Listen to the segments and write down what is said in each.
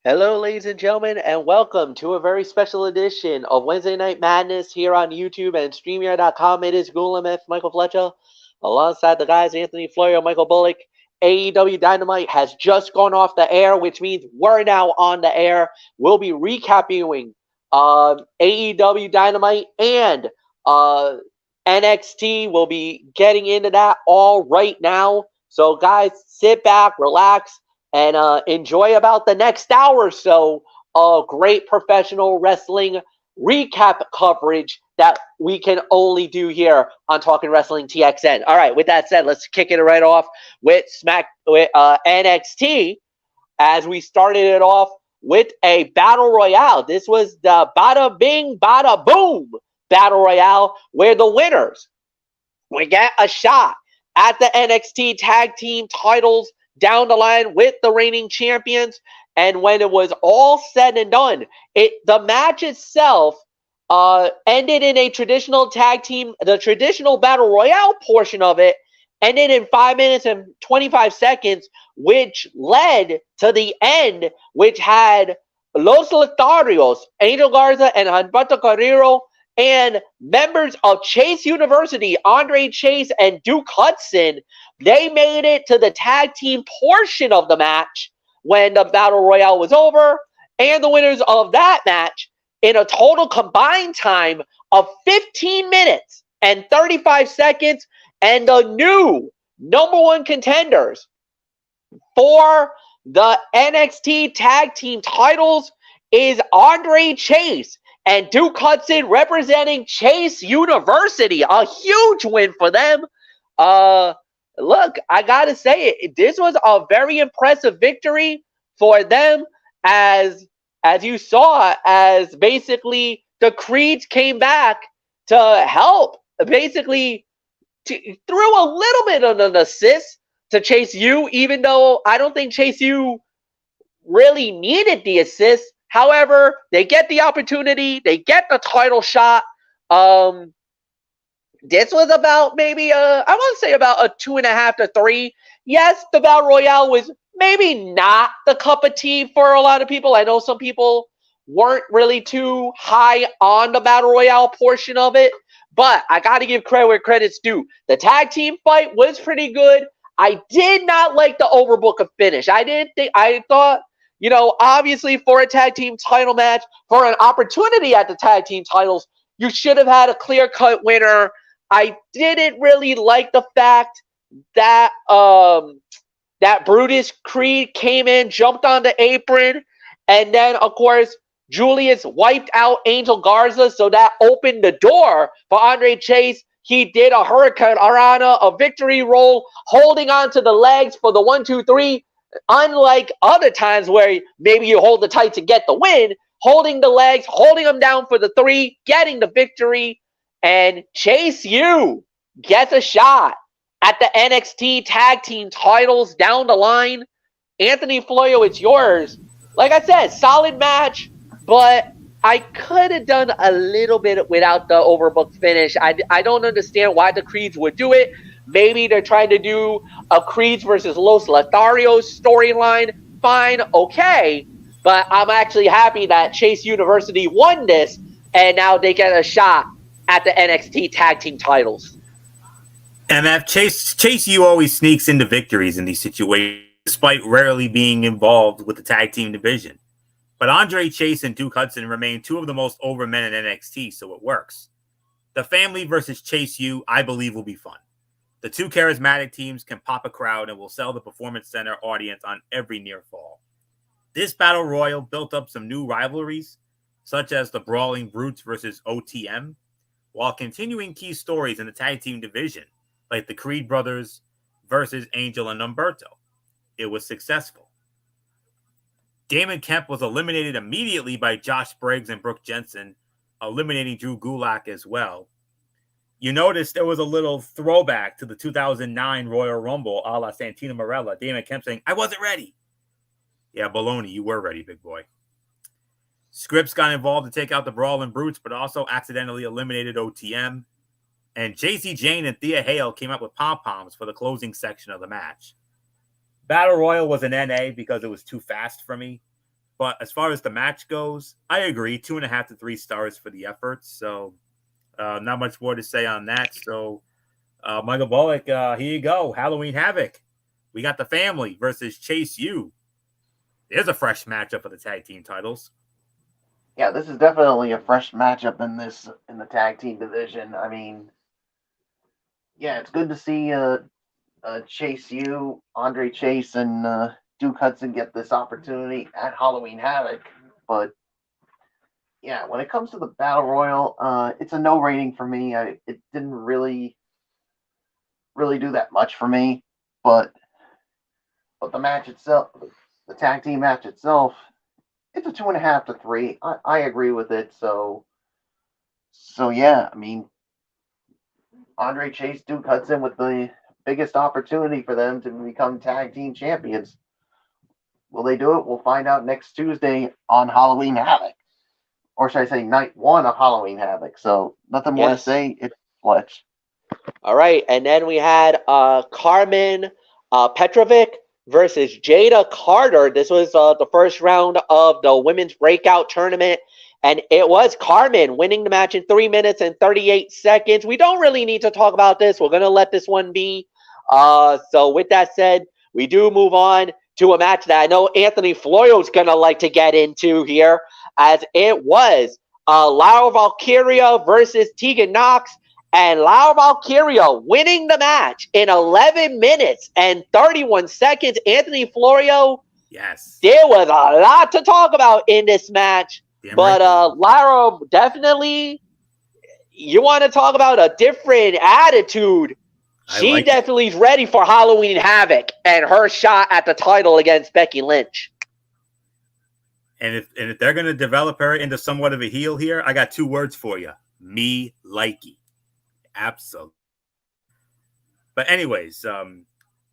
Hello, ladies and gentlemen, and welcome to a very special edition of Wednesday Night Madness here on YouTube and StreamYard.com. It is Gulam Michael Fletcher, alongside the guys Anthony Florio, Michael Bullock. AEW Dynamite has just gone off the air, which means we're now on the air. We'll be recapping AEW Dynamite and NXT. We'll be getting into that all right now. So, guys, sit back, relax, and enjoy about the next hour or so of great professional wrestling recap coverage that we can only do here on Talking Wrestling TXN. All right, with that said, let's kick it right off with NXT as we started it off with a battle royale. This was the bada bing, bada boom battle royale where the winners we get a shot at the NXT tag team titles down the line with the reigning champions. And when it was all said and done, the match itself ended in a traditional tag team. The traditional battle royale portion of it ended in 5 minutes and 25 seconds, which led to the end, which had Los Lotharios, Angel Garza, and Humberto Carrero, and members of Chase University, Andre Chase and Duke Hudson. They made it to the tag team portion of the match when the battle royale was over, and the winners of that match in a total combined time of 15 minutes and 35 seconds, and the new number one contenders for the NXT tag team titles is Andre Chase and Duke Hudson representing Chase University. A huge win for them. Look, I gotta say it. This was a very impressive victory for them, as you saw, as basically the Creeds came back to help, basically threw a little bit of an assist to Chase U, even though I don't think Chase U really needed the assist. However, they get the opportunity, they get the title shot. This was about maybe I want to say about a 2.5 to 3. Yes, the Battle Royale was maybe not the cup of tea for a lot of people. I know some people weren't really too high on the Battle Royale portion of it, but I got to give credit where credit's due. The tag team fight was pretty good. I did not like the overbook of finish. I thought, obviously for a tag team title match, for an opportunity at the tag team titles, you should have had a clear-cut winner. I didn't really like the fact that that Brutus Creed came in, jumped on the apron, and then, of course, Julius wiped out Angel Garza, so that opened the door for Andre Chase. He did a Hurricane Arana, a victory roll, holding on to the legs for the 1, 2, 3. Unlike other times where maybe you hold the tight to get the win, holding the legs, holding them down for the 3, getting the victory. And Chase U gets a shot at the NXT tag team titles down the line. Anthony Florio, it's yours. Like I said, solid match, but I could have done a little bit without the overbooked finish. I don't understand why the Creeds would do it. Maybe they're trying to do a Creeds versus Los Lotharios storyline. Fine, okay. But I'm actually happy that Chase University won this, and now they get a shot at the NXT tag team titles. MF, Chase U always sneaks into victories in these situations, despite rarely being involved with the tag team division. But Andre Chase and Duke Hudson remain two of the most over men in NXT, so it works. The family versus Chase U, I believe, will be fun. The two charismatic teams can pop a crowd and will sell the Performance Center audience on every near fall. This battle royal built up some new rivalries, such as the Brawling Brutes versus OTM, while continuing key stories in the tag team division, like the Creed brothers versus Angel and Humberto. It was successful. Damon Kemp was eliminated immediately by Josh Briggs and Brooke Jensen, eliminating Drew Gulak as well. You notice there was a little throwback to the 2009 Royal Rumble a la Santino Marella. Damon Kemp saying, "I wasn't ready." Yeah, baloney, you were ready, big boy. Scripps got involved to take out the Brawling Brutes, but also accidentally eliminated OTM. And JC Jane and Thea Hale came up with pom-poms for the closing section of the match. Battle Royal was an NA because it was too fast for me. But as far as the match goes, I agree. 2.5 to 3 stars for the effort. So not much more to say on that. So Michael Bullock, here you go. Halloween Havoc. We got the family versus Chase U. There's a fresh matchup for the tag team titles. Yeah, this is definitely a fresh matchup in the tag team division. I mean, yeah, it's good to see Chase U, Andre Chase, and Duke Hudson get this opportunity at Halloween Havoc. But yeah, when it comes to the Battle Royal, it's a no rating for me. It didn't really do that much for me. But the match itself, the tag team match itself, it's a 2.5 to 3. I agree with it. So yeah, I mean, Andre Chase, Duke Hudson with the biggest opportunity for them to become tag team champions. Will they do it? We'll find out next Tuesday on Halloween Havoc. Or should I say night 1 of Halloween Havoc. So nothing more to say. It's Fletch. All right. And then we had Carmen Petrovic versus Jada Carter. This was the first round of the women's breakout tournament. And it was Carmen winning the match in 3 minutes and 38 seconds. We don't really need to talk about this. We're going to let this one be. So with that said, we do move on to a match that I know Anthony Floyo's going to like to get into here, as it was Laura Valkyria versus Tegan Knox. And Laura Valkyria winning the match in 11 minutes and 31 seconds. Anthony Florio, yes, there was a lot to talk about in this match. Damn but right. Lara, definitely, you want to talk about a different attitude. She definitely is ready for Halloween Havoc and her shot at the title against Becky Lynch. And if they're going to develop her into somewhat of a heel here, I got 2 words for you. Me likey. Absolutely. But anyways,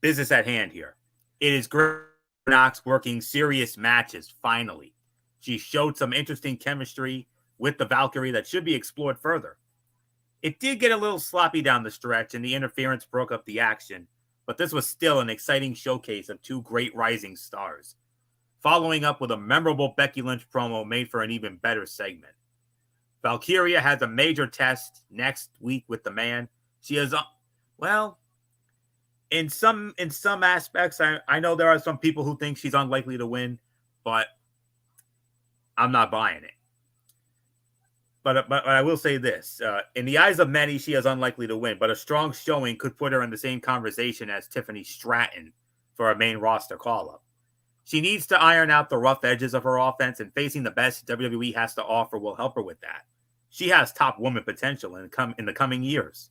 business at hand here. It is great Knox working serious matches, finally. She showed some interesting chemistry with the Valkyrie that should be explored further. It did get a little sloppy down the stretch, and the interference broke up the action, but this was still an exciting showcase of 2 great rising stars, following up with a memorable Becky Lynch promo made for an even better segment. Valkyria has a major test next week with the man. She is, well, in some aspects, I know there are some people who think she's unlikely to win, but I'm not buying it. But I will say this. In the eyes of many, she is unlikely to win, but a strong showing could put her in the same conversation as Tiffany Stratton for a main roster call-up. She needs to iron out the rough edges of her offense, and facing the best WWE has to offer will help her with that. She has top woman potential in the coming years.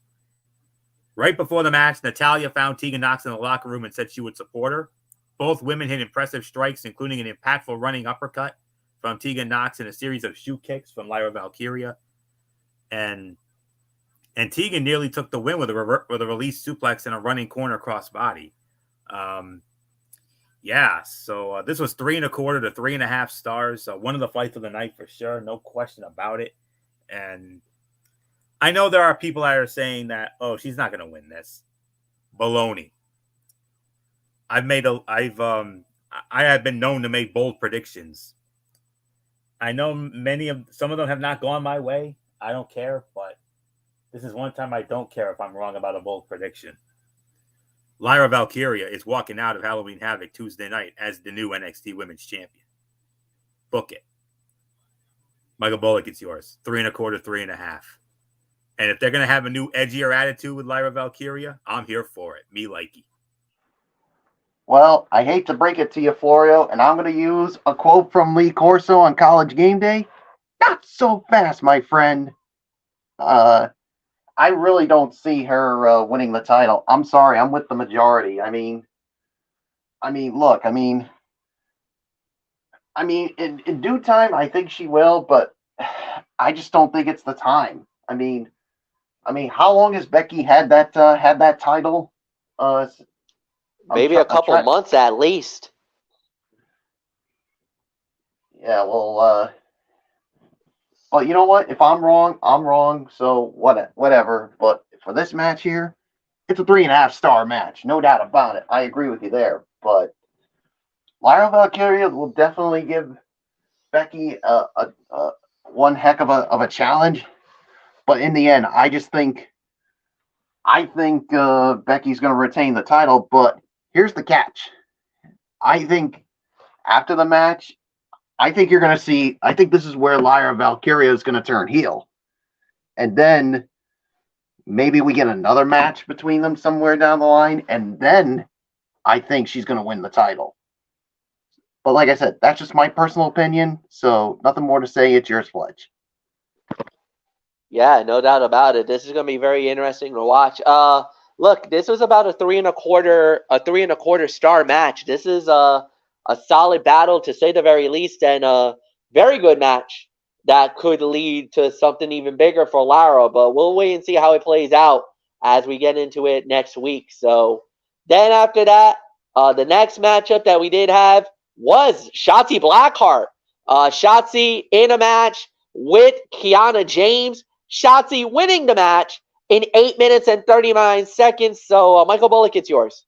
Right before the match, Natalya found Tegan Knox in the locker room and said she would support her. Both women hit impressive strikes, including an impactful running uppercut from Tegan Knox and a series of shoe kicks from Lyra Valkyria. And Tegan nearly took the win with a release suplex and a running corner crossbody. So this was 3.25 to 3.5 stars. One of the fights of the night for sure, no question about it. And I know there are people that are saying that, oh, she's not going to win this. Baloney. I have been known to make bold predictions. I know some of them have not gone my way. I don't care, but this is one time I don't care if I'm wrong about a bold prediction. Lyra Valkyria is walking out of Halloween Havoc Tuesday night as the new NXT Women's Champion. Book it. Michael Bullock, it's yours. 3.25, 3.5. And if they're going to have a new edgier attitude with Lyra Valkyria, I'm here for it. Me likey. Well, I hate to break it to you, Florio, and I'm going to use a quote from Lee Corso on College Game Day. Not so fast, my friend. I really don't see her winning the title. I'm sorry, I'm with the majority. I mean, look, in due time, I think she will, but I just don't think it's the time. I mean, how long has Becky had that title? Maybe a couple months at least. Yeah, well, you know what? If I'm wrong, I'm wrong. So whatever. But for this match here, it's a 3.5 star match, no doubt about it. I agree with you there. But Lyra Valkyria will definitely give Becky one heck of a challenge, but in the end, I think Becky's going to retain the title. But here's the catch: I think after the match, I think you're going to see. I think this is where Lyra Valkyria is going to turn heel, and then maybe we get another match between them somewhere down the line, and then I think she's going to win the title. But like I said, that's just my personal opinion, so nothing more to say. It's yours, Fletch. Yeah, no doubt about it. This is going to be very interesting to watch. Look, this was about a 3.25 star match. This is a solid battle, to say the very least, and a very good match that could lead to something even bigger for Lara. But we'll wait and see how it plays out as we get into it next week. So then after that, the next matchup that we did have was Shotzi Blackheart. Shotzi in a match with Kiana James. Shotzi winning the match in 8 minutes and 39 seconds. So, Michael Bullock, it's yours.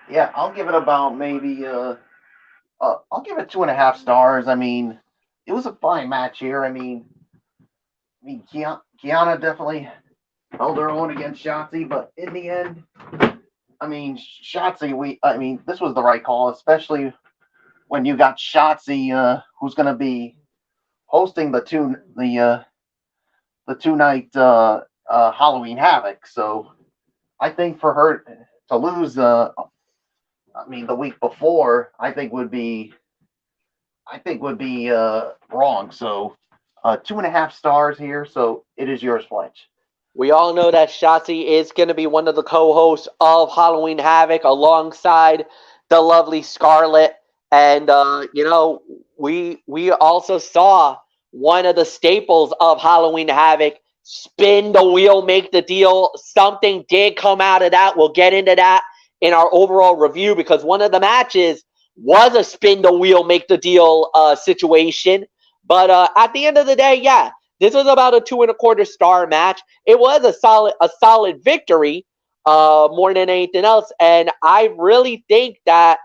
Yeah, I'll give it about maybe I'll give it 2.5 stars. I mean, it was a fine match here. I mean, Kiana definitely held her own against Shotzi, but in the end, I mean, Shotzi, this was the right call, especially when you got Shotzi, who's going to be hosting the two-night Halloween Havoc. So I think for her to lose, the week before, I think would be wrong. So 2.5 stars here. So it is yours, Fletch. We all know that Shotzi is going to be one of the co-hosts of Halloween Havoc alongside the lovely Scarlett. And, we also saw one of the staples of Halloween Havoc, spin the wheel, make the deal. Something did come out of that. We'll get into that in our overall review, because one of the matches was a spin the wheel, make the deal situation. But at the end of the day, yeah, this was about a 2.25 star match. It was a solid victory, more than anything else. And I really think that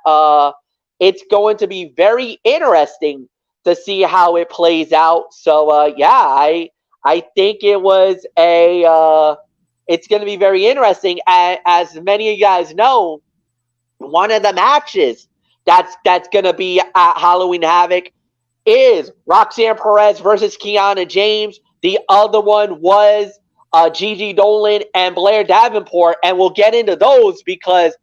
it's going to be very interesting to see how it plays out. So I think it's going to be very interesting. As many of you guys know, one of the matches that's going to be at Halloween Havoc is Roxanne Perez versus Kiana James. The other one was Gigi Dolan and Blair Davenport, and we'll get into those because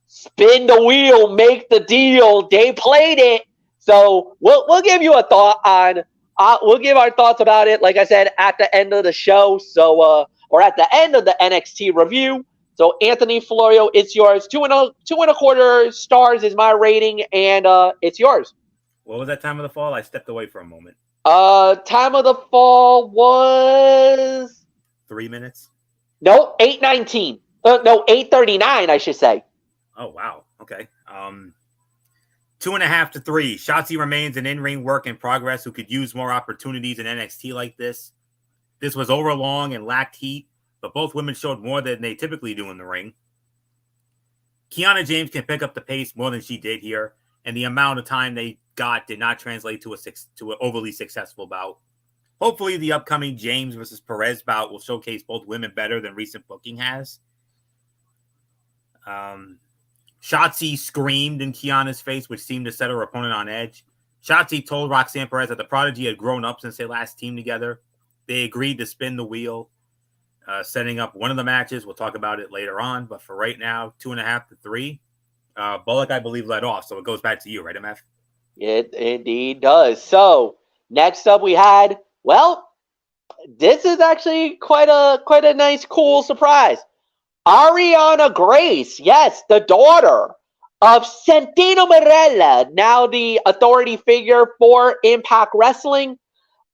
spin the wheel, make the deal. They played it. So we'll give you a thought on. We'll give our thoughts about it, like I said, at the end of the show. So or at the end of the NXT review. So Anthony Florio, it's yours. 2.25 stars is my rating, and it's yours. What was that time of the fall? I stepped away for a moment. Time of the fall was 3 minutes. No, 8:19. No, 8:39. I should say. Oh wow. Okay. 2.5 to 3. Shotzi remains an in-ring work in progress who could use more opportunities in NXT like this. This was overlong and lacked heat, but both women showed more than they typically do in the ring. Kiana James can pick up the pace more than she did here, and the amount of time they got did not translate to an overly successful bout. Hopefully, the upcoming James versus Perez bout will showcase both women better than recent booking has. Shotzi screamed in Kiana's face, which seemed to set her opponent on edge. Shotzi told Roxanne Perez that the Prodigy had grown up since they last teamed together. They agreed to spin the wheel, setting up one of the matches. We'll talk about it later on, but for right now, 2.5 to 3. Bullock, I believe, led off, so it goes back to you, right, MF? It indeed does. So next up, we had, well, this is actually quite a nice, cool surprise. Ariana Grace, yes, the daughter of Santino Marella, now the authority figure for Impact Wrestling,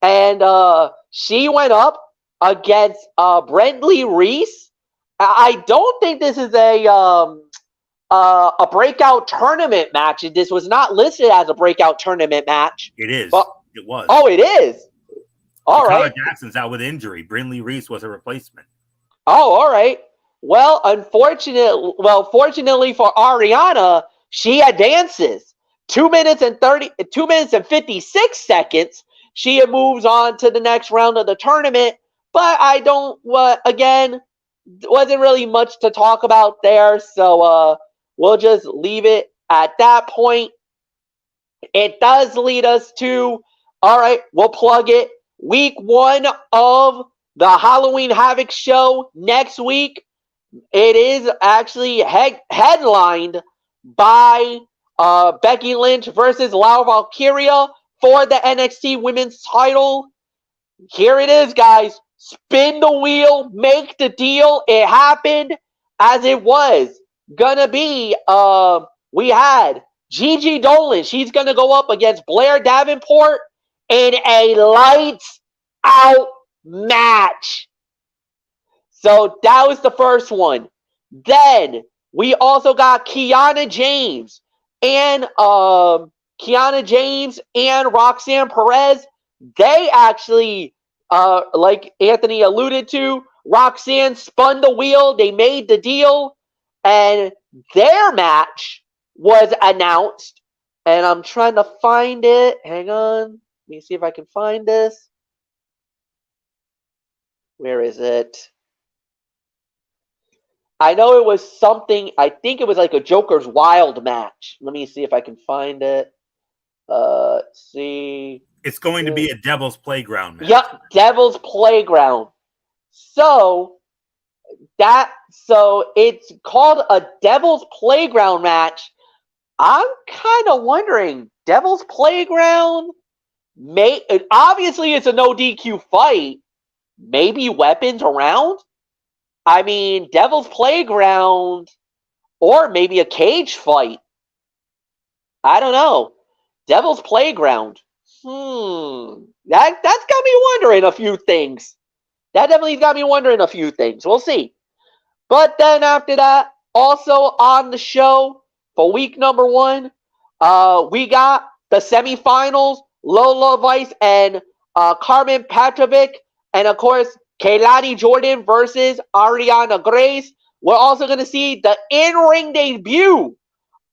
and she went up against Brentley Reese. I don't think this is a breakout tournament match. This was not listed as a breakout tournament match. It is. But, it was. Oh, it is. All right. Jackson's out with injury. Brinley Reese was a replacement. Oh, all right. Well, fortunately for Ariana, she advances. 2 minutes and 56 seconds, she moves on to the next round of the tournament. But again, wasn't really much to talk about there. So we'll just leave it at that point. It does lead us to, all right, we'll plug it. Week 1 of the Halloween Havoc show next week. It is actually headlined by Becky Lynch versus Laura Valkyria for the NXT Women's title. Here it is, guys. Spin the wheel, make the deal. It happened as it was gonna be. We had Gigi Dolan. She's gonna go up against Blair Davenport in a lights out match. So that was the first one. Then we also got Kiana James and Roxanne Perez. They actually, like Anthony alluded to, Roxanne spun the wheel. They made the deal, and their match was announced. And I'm trying to find it. Hang on. Let me see if I can find this. Where is it? I know it was something, I think it was like a Joker's Wild match. Let me see if I can find it. See. It's going to be a Devil's Playground match. Yep, Devil's Playground. So it's called a Devil's Playground match. I'm kind of wondering, Devil's Playground? Obviously, it's a no DQ fight. Maybe weapons around? I mean, Devil's Playground, or maybe a cage fight. I don't know. Devil's Playground. That's got me wondering a few things. That definitely got me wondering a few things. We'll see. But then after that, also on the show for week number 1, we got the semifinals, Lola Vice and Carmen Petrovic, and of course, Kaylani Jordan versus Ariana Grace. We're also going to see the in-ring debut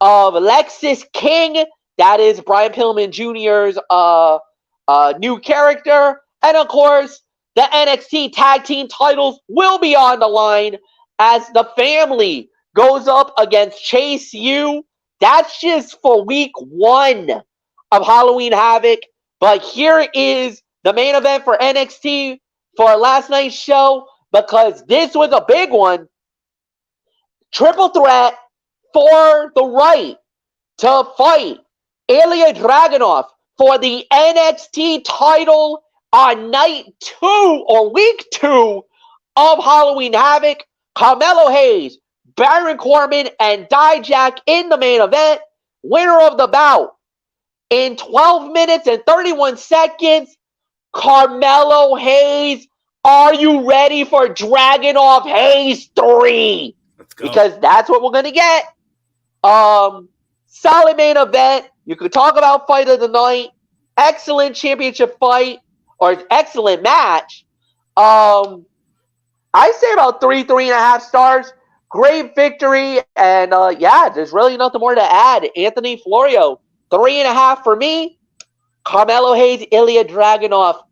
of Lexis King. That is Brian Pillman Jr.'s new character. And of course, the NXT Tag Team titles will be on the line as the family goes up against Chase U. That's just for week 1 of Halloween Havoc. But here is the main event for NXT for last night's show, because this was a big one. Triple threat for the right to fight Ilya Dragunov for the NXT title on night 2 or week 2 of Halloween Havoc. Carmelo Hayes, Baron Corbin, and Dijak in the main event. Winner of the bout in 12 minutes and 31 seconds, Carmelo Hayes. Are you ready for Dragunov Hayes 3? Let's go. Because that's what we're going to get. Solid main event. You could talk about fight of the night. Excellent championship fight. Or excellent match. I say about 3.5 stars. Great victory. And there's really nothing more to add. Anthony Florio, 3.5 for me. Carmelo Hayes, Ilya Dragunov.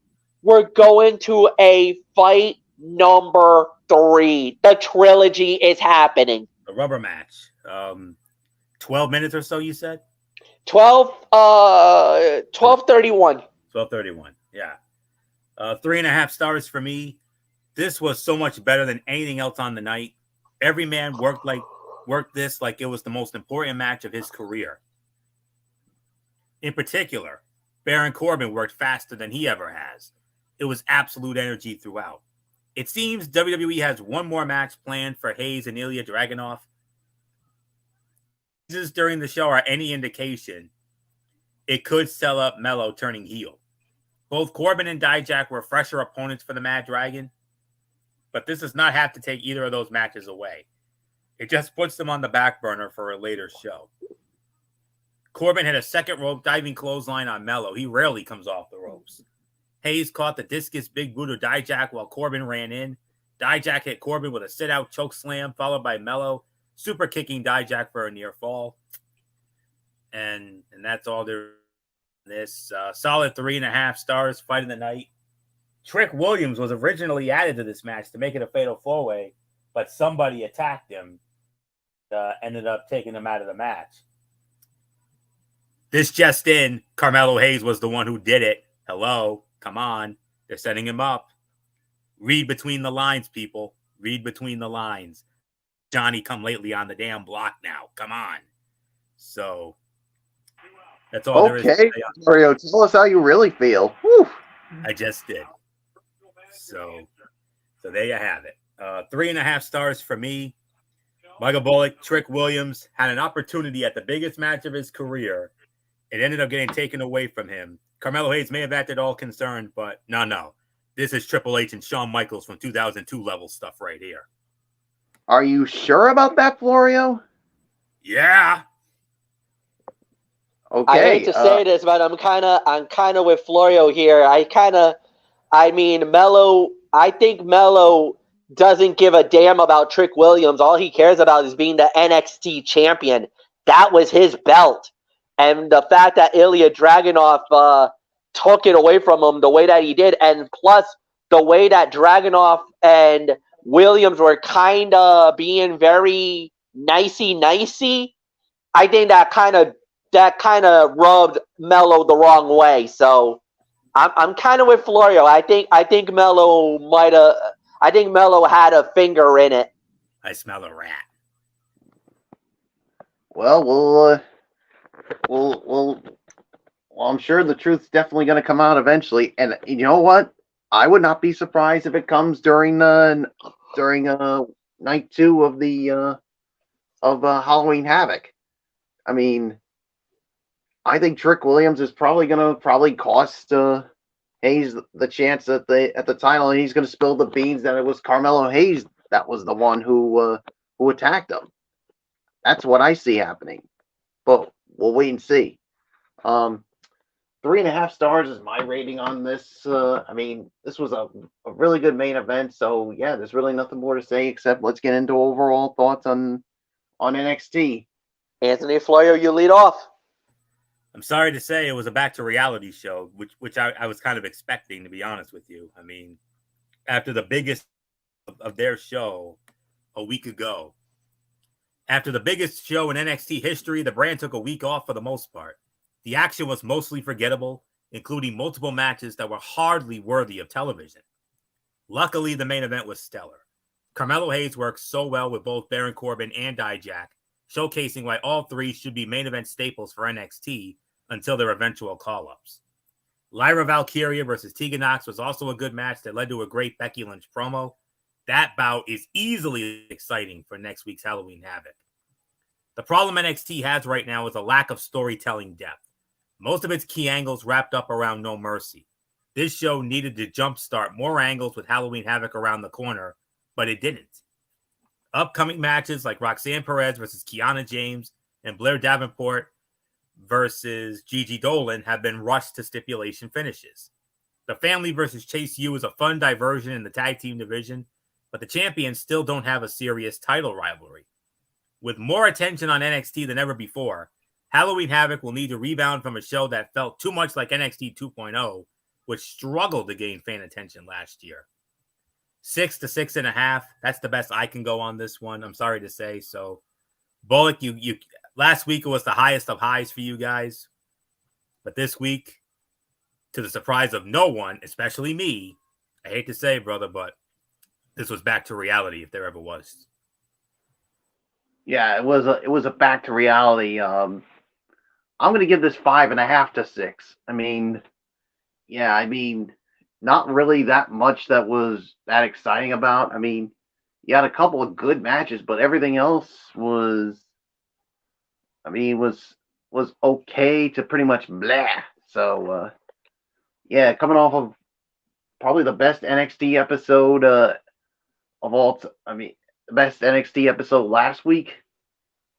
We're going to a fight number 3. The trilogy is happening. The rubber match. 12 minutes or so, you said? 12:31. 12:31. Yeah. 3.5 stars for me. This was so much better than anything else on the night. Every man worked this like it was the most important match of his career. In particular, Baron Corbin worked faster than he ever has. It was absolute energy throughout. It seems WWE has one more match planned for Hayes and Ilya Dragunov. During the show are any indication, it could sell up Mello turning heel. Both Corbin and Dijak were fresher opponents for the Mad Dragon, but this does not have to take either of those matches away. It just puts them on the back burner for a later show. Corbin had a second rope diving clothesline on Mello. He rarely comes off the ropes. Hayes caught the discus big boot of Dijak while Corbin ran in. Dijak hit Corbin with a sit-out choke slam, followed by Mello super kicking Dijak for a near fall. and that's all there. This solid 3.5 stars. Fight of the night. Trick Williams was originally added to this match to make it a fatal 4-way, but somebody attacked him. Ended up taking him out of the match. This just in, Carmelo Hayes was the one who did it. Hello, come on. They're setting him up. Read between the lines, people. Read between the lines. Johnny come lately on the damn block now. Come on. So, that's all there is to say. Okay, Mario, tell us how you really feel. Whew. I just did. So there you have it. 3.5 stars for me. Michael Bullock, Trick Williams had an opportunity at the biggest match of his career. It ended up getting taken away from him. Carmelo Hayes may have acted all concerned, but no. This is Triple H and Shawn Michaels from 2002 level stuff right here. Are you sure about that, Florio? Yeah. Okay. I hate to say this, but I'm kind of with Florio here. I think Mello doesn't give a damn about Trick Williams. All he cares about is being the NXT champion. That was his belt. And the fact that Ilya Dragunov took it away from him the way that he did, and plus the way that Dragunov and Williams were kind of being very nicey, I think that kind of rubbed Mello the wrong way. So I'm kind of with Florio. I think Mello had a finger in it. I smell a rat. Well, I'm sure the truth's definitely going to come out eventually. And you know what? I would not be surprised if it comes during night 2 of the Halloween Havoc. I mean, I think Trick Williams is probably going to cost Hayes the chance at the title, and he's going to spill the beans that it was Carmelo Hayes that was the one who attacked him. That's what I see happening, but we'll wait and see. 3.5 stars is my rating on this. I mean, this was a really good main event, so yeah, there's really nothing more to say except let's get into overall thoughts on NXT. Anthony Florio, you lead off. I'm sorry to say it was a back to reality show, which I was kind of expecting, to be honest with you. I mean, after the biggest of their show a week ago, after the biggest show in NXT history, the brand took a week off for the most part. The action was mostly forgettable, including multiple matches that were hardly worthy of television. Luckily, the main event was stellar. Carmelo Hayes worked so well with both Baron Corbin and Dijak, showcasing why all three should be main event staples for NXT until their eventual call-ups. Lyra Valkyria versus Tegan Nox was also a good match that led to a great Becky Lynch promo. That bout is easily exciting for next week's Halloween Havoc. The problem NXT has right now is a lack of storytelling depth. Most of its key angles wrapped up around No Mercy. This show needed to jumpstart more angles with Halloween Havoc around the corner, but it didn't. Upcoming matches like Roxanne Perez versus Kiana James and Blair Davenport versus Gigi Dolan have been rushed to stipulation finishes. The Family versus Chase U is a fun diversion in the tag team division, but the champions still don't have a serious title rivalry. With more attention on NXT than ever before, Halloween Havoc will need to rebound from a show that felt too much like NXT 2.0, which struggled to gain fan attention last year. 6 to 6.5. That's the best I can go on this one. I'm sorry to say. So, Bullock, you last week it was the highest of highs for you guys, but this week, to the surprise of no one, especially me, I hate to say, brother, but this was back to reality if there ever was. Yeah, it was a back to reality. I'm going to give this 5.5 to 6. I mean, not really that much that was that exciting about. I mean, you had a couple of good matches, but everything else was okay to pretty much blah. So, coming off of probably the best NXT episode of all. The best NXT episode last week.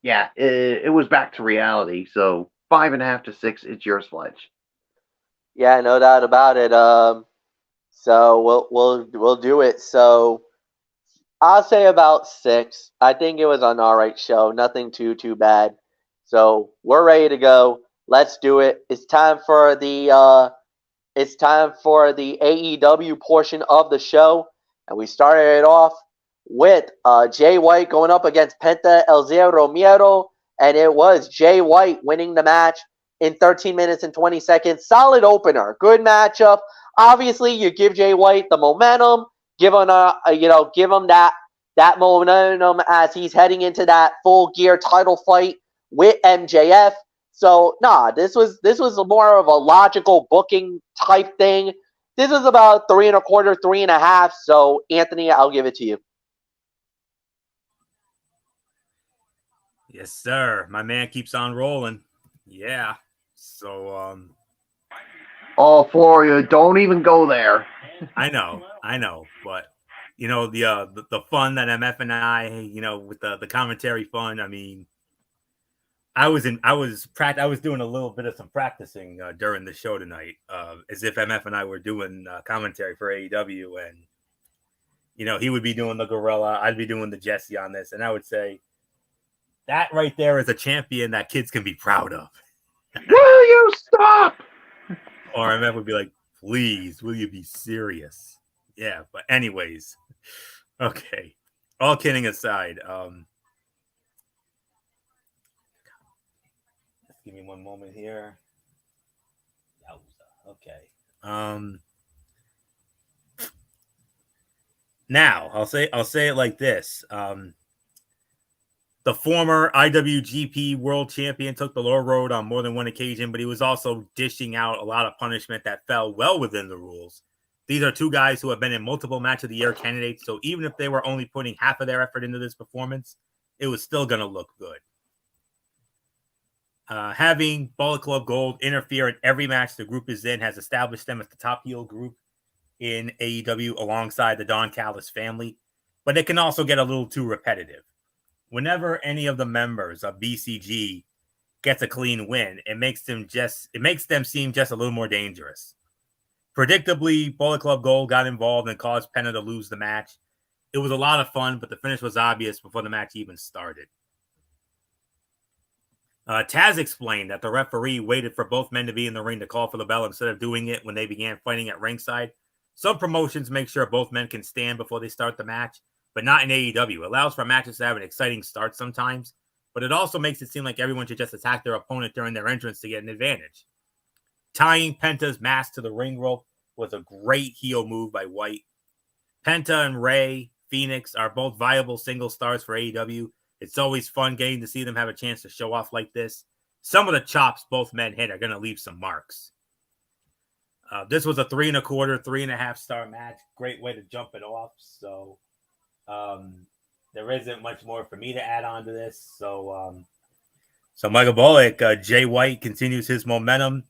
Yeah, it was back to reality. So 5.5 to 6. It's yours, Fletch. Yeah, no doubt about it. So we'll do it. So I'll say about 6. I think it was an alright show. Nothing too bad. So we're ready to go. Let's do it. It's time for the AEW portion of the show, and we started it off with Jay White going up against Penta El Zero Miedo, and it was Jay White winning the match in 13 minutes and 20 seconds. Solid opener, good matchup. Obviously, you give Jay White the momentum, give him that momentum as he's heading into that full gear title fight with MJF. So this was more of a logical booking type thing. This was about 3.25, 3.5. So Anthony, I'll give it to you. Yes, sir. My man keeps on rolling. Yeah. So all for you. Don't even go there. I know, but the fun that MF and I, with the commentary fun. I mean, I was doing a little bit of some practicing during the show tonight, as if MF and I were doing commentary for AEW, and he would be doing the Gorilla, I'd be doing the Jesse on this, and I would say that right there is a champion that kids can be proud of. Will you stop? Or MF would be like, please, will you be serious? Yeah, but anyways, okay. All kidding aside, give me one moment here. Okay. Now I'll say it like this. The former IWGP World Champion took the low road on more than one occasion, but he was also dishing out a lot of punishment that fell well within the rules. These are two guys who have been in multiple Match of the Year candidates, so even if they were only putting half of their effort into this performance, it was still going to look good. Having Bullet Club Gold interfere in every match the group is in has established them as the top heel group in AEW alongside the Don Callis family, but it can also get a little too repetitive. Whenever any of the members of BCG gets a clean win, it makes them seem just a little more dangerous. Predictably, Bullet Club Gold got involved and caused Penta to lose the match. It was a lot of fun, but the finish was obvious before the match even started. Taz explained that the referee waited for both men to be in the ring to call for the bell instead of doing it when they began fighting at ringside. Some promotions make sure both men can stand before they start the match, but not in AEW. It allows for matches to have an exciting start sometimes, but it also makes it seem like everyone should just attack their opponent during their entrance to get an advantage. Tying Penta's mask to the ring rope was a great heel move by White. Penta and Ray Phoenix are both viable single stars for AEW. It's always fun getting to see them have a chance to show off like this. Some of the chops both men hit are going to leave some marks. This was a 3.25, 3.5 star match. Great way to jump it off. So there isn't much more for me to add on to this. So Michael Bullock, Jay White continues his momentum.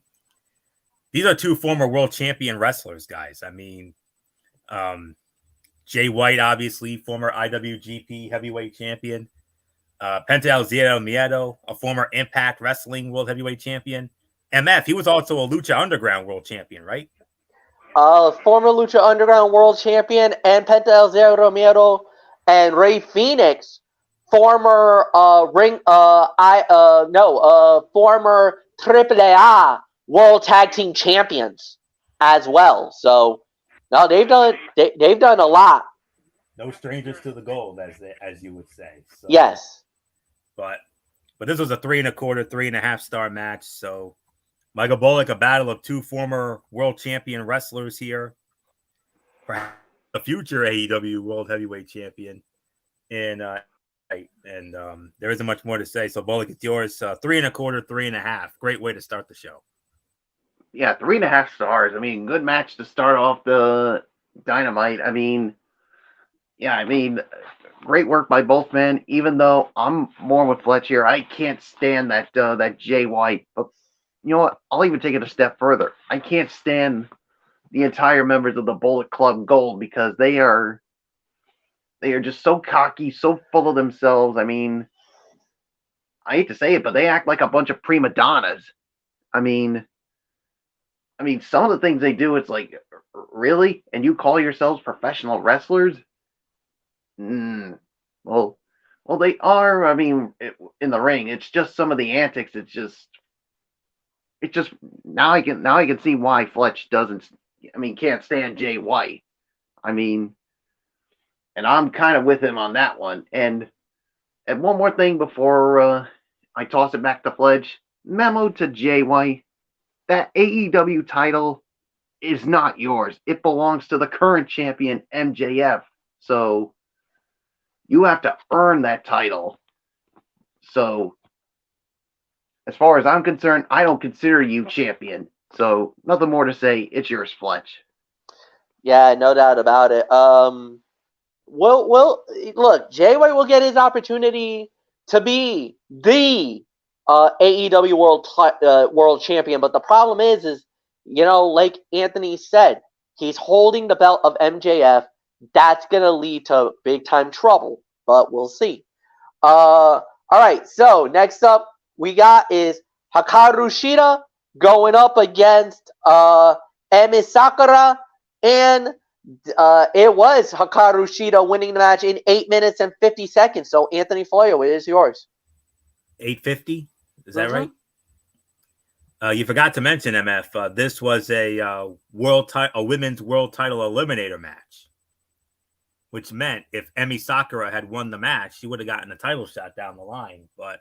These are two former world champion wrestlers, guys. I mean, Jay White, obviously, former IWGP heavyweight champion. Penta El Zero Miedo, a former Impact Wrestling World Heavyweight Champion. MF, he was also a Lucha Underground World Champion, right? Former Lucha Underground World Champion, and Penta El Zero Miedo and Ray Phoenix, former former AAA World Tag Team Champions as well. So no, they've done a lot. No strangers to the gold, as you would say. So, yes. But this was a 3.25, 3.5 star match. So Michael Bullock, a battle of two former world champion wrestlers here. Perhaps a future AEW World Heavyweight Champion. And there isn't much more to say. So Bullock, it's yours. 3.25, 3.5. Great way to start the show. Yeah, 3.5 stars. I mean, good match to start off the Dynamite. I mean, great work by both men. Even though I'm more with Fletch here, I can't stand that Jay White. But you know what? I'll even take it a step further. I can't stand the entire members of the Bullet Club Gold because they are just so cocky, so full of themselves. I mean, I hate to say it, but they act like a bunch of prima donnas. I mean, some of the things they do, it's like, really? And you call yourselves professional wrestlers? Well, Well, they are. I mean, in the ring, it's just some of the antics. It just now I can see why Fletch doesn't. I mean, can't stand Jay White. I mean, and I'm kind of with him on that one. And one more thing before I toss it back to Fletch. Memo to Jay White: that AEW title is not yours. It belongs to the current champion MJF. So you have to earn that title. So as far as I'm concerned, I don't consider you champion. So nothing more to say. It's yours, Fletch. Yeah, no doubt about it. Well, look, Jay White will get his opportunity to be the AEW World Champion, but the problem is like Anthony said, he's holding the belt of MJF. That's gonna lead to big time trouble, but we'll see. All right, so next up we got is Hikaru Shida going up against Emi Sakura, and it was Hikaru Shida winning the match in 8 minutes and 50 seconds. So Anthony Floyo, it is yours. 8:50, is that right? You forgot to mention, MF. This was a women's world title eliminator match, which meant if Emi Sakura had won the match, she would have gotten a title shot down the line. But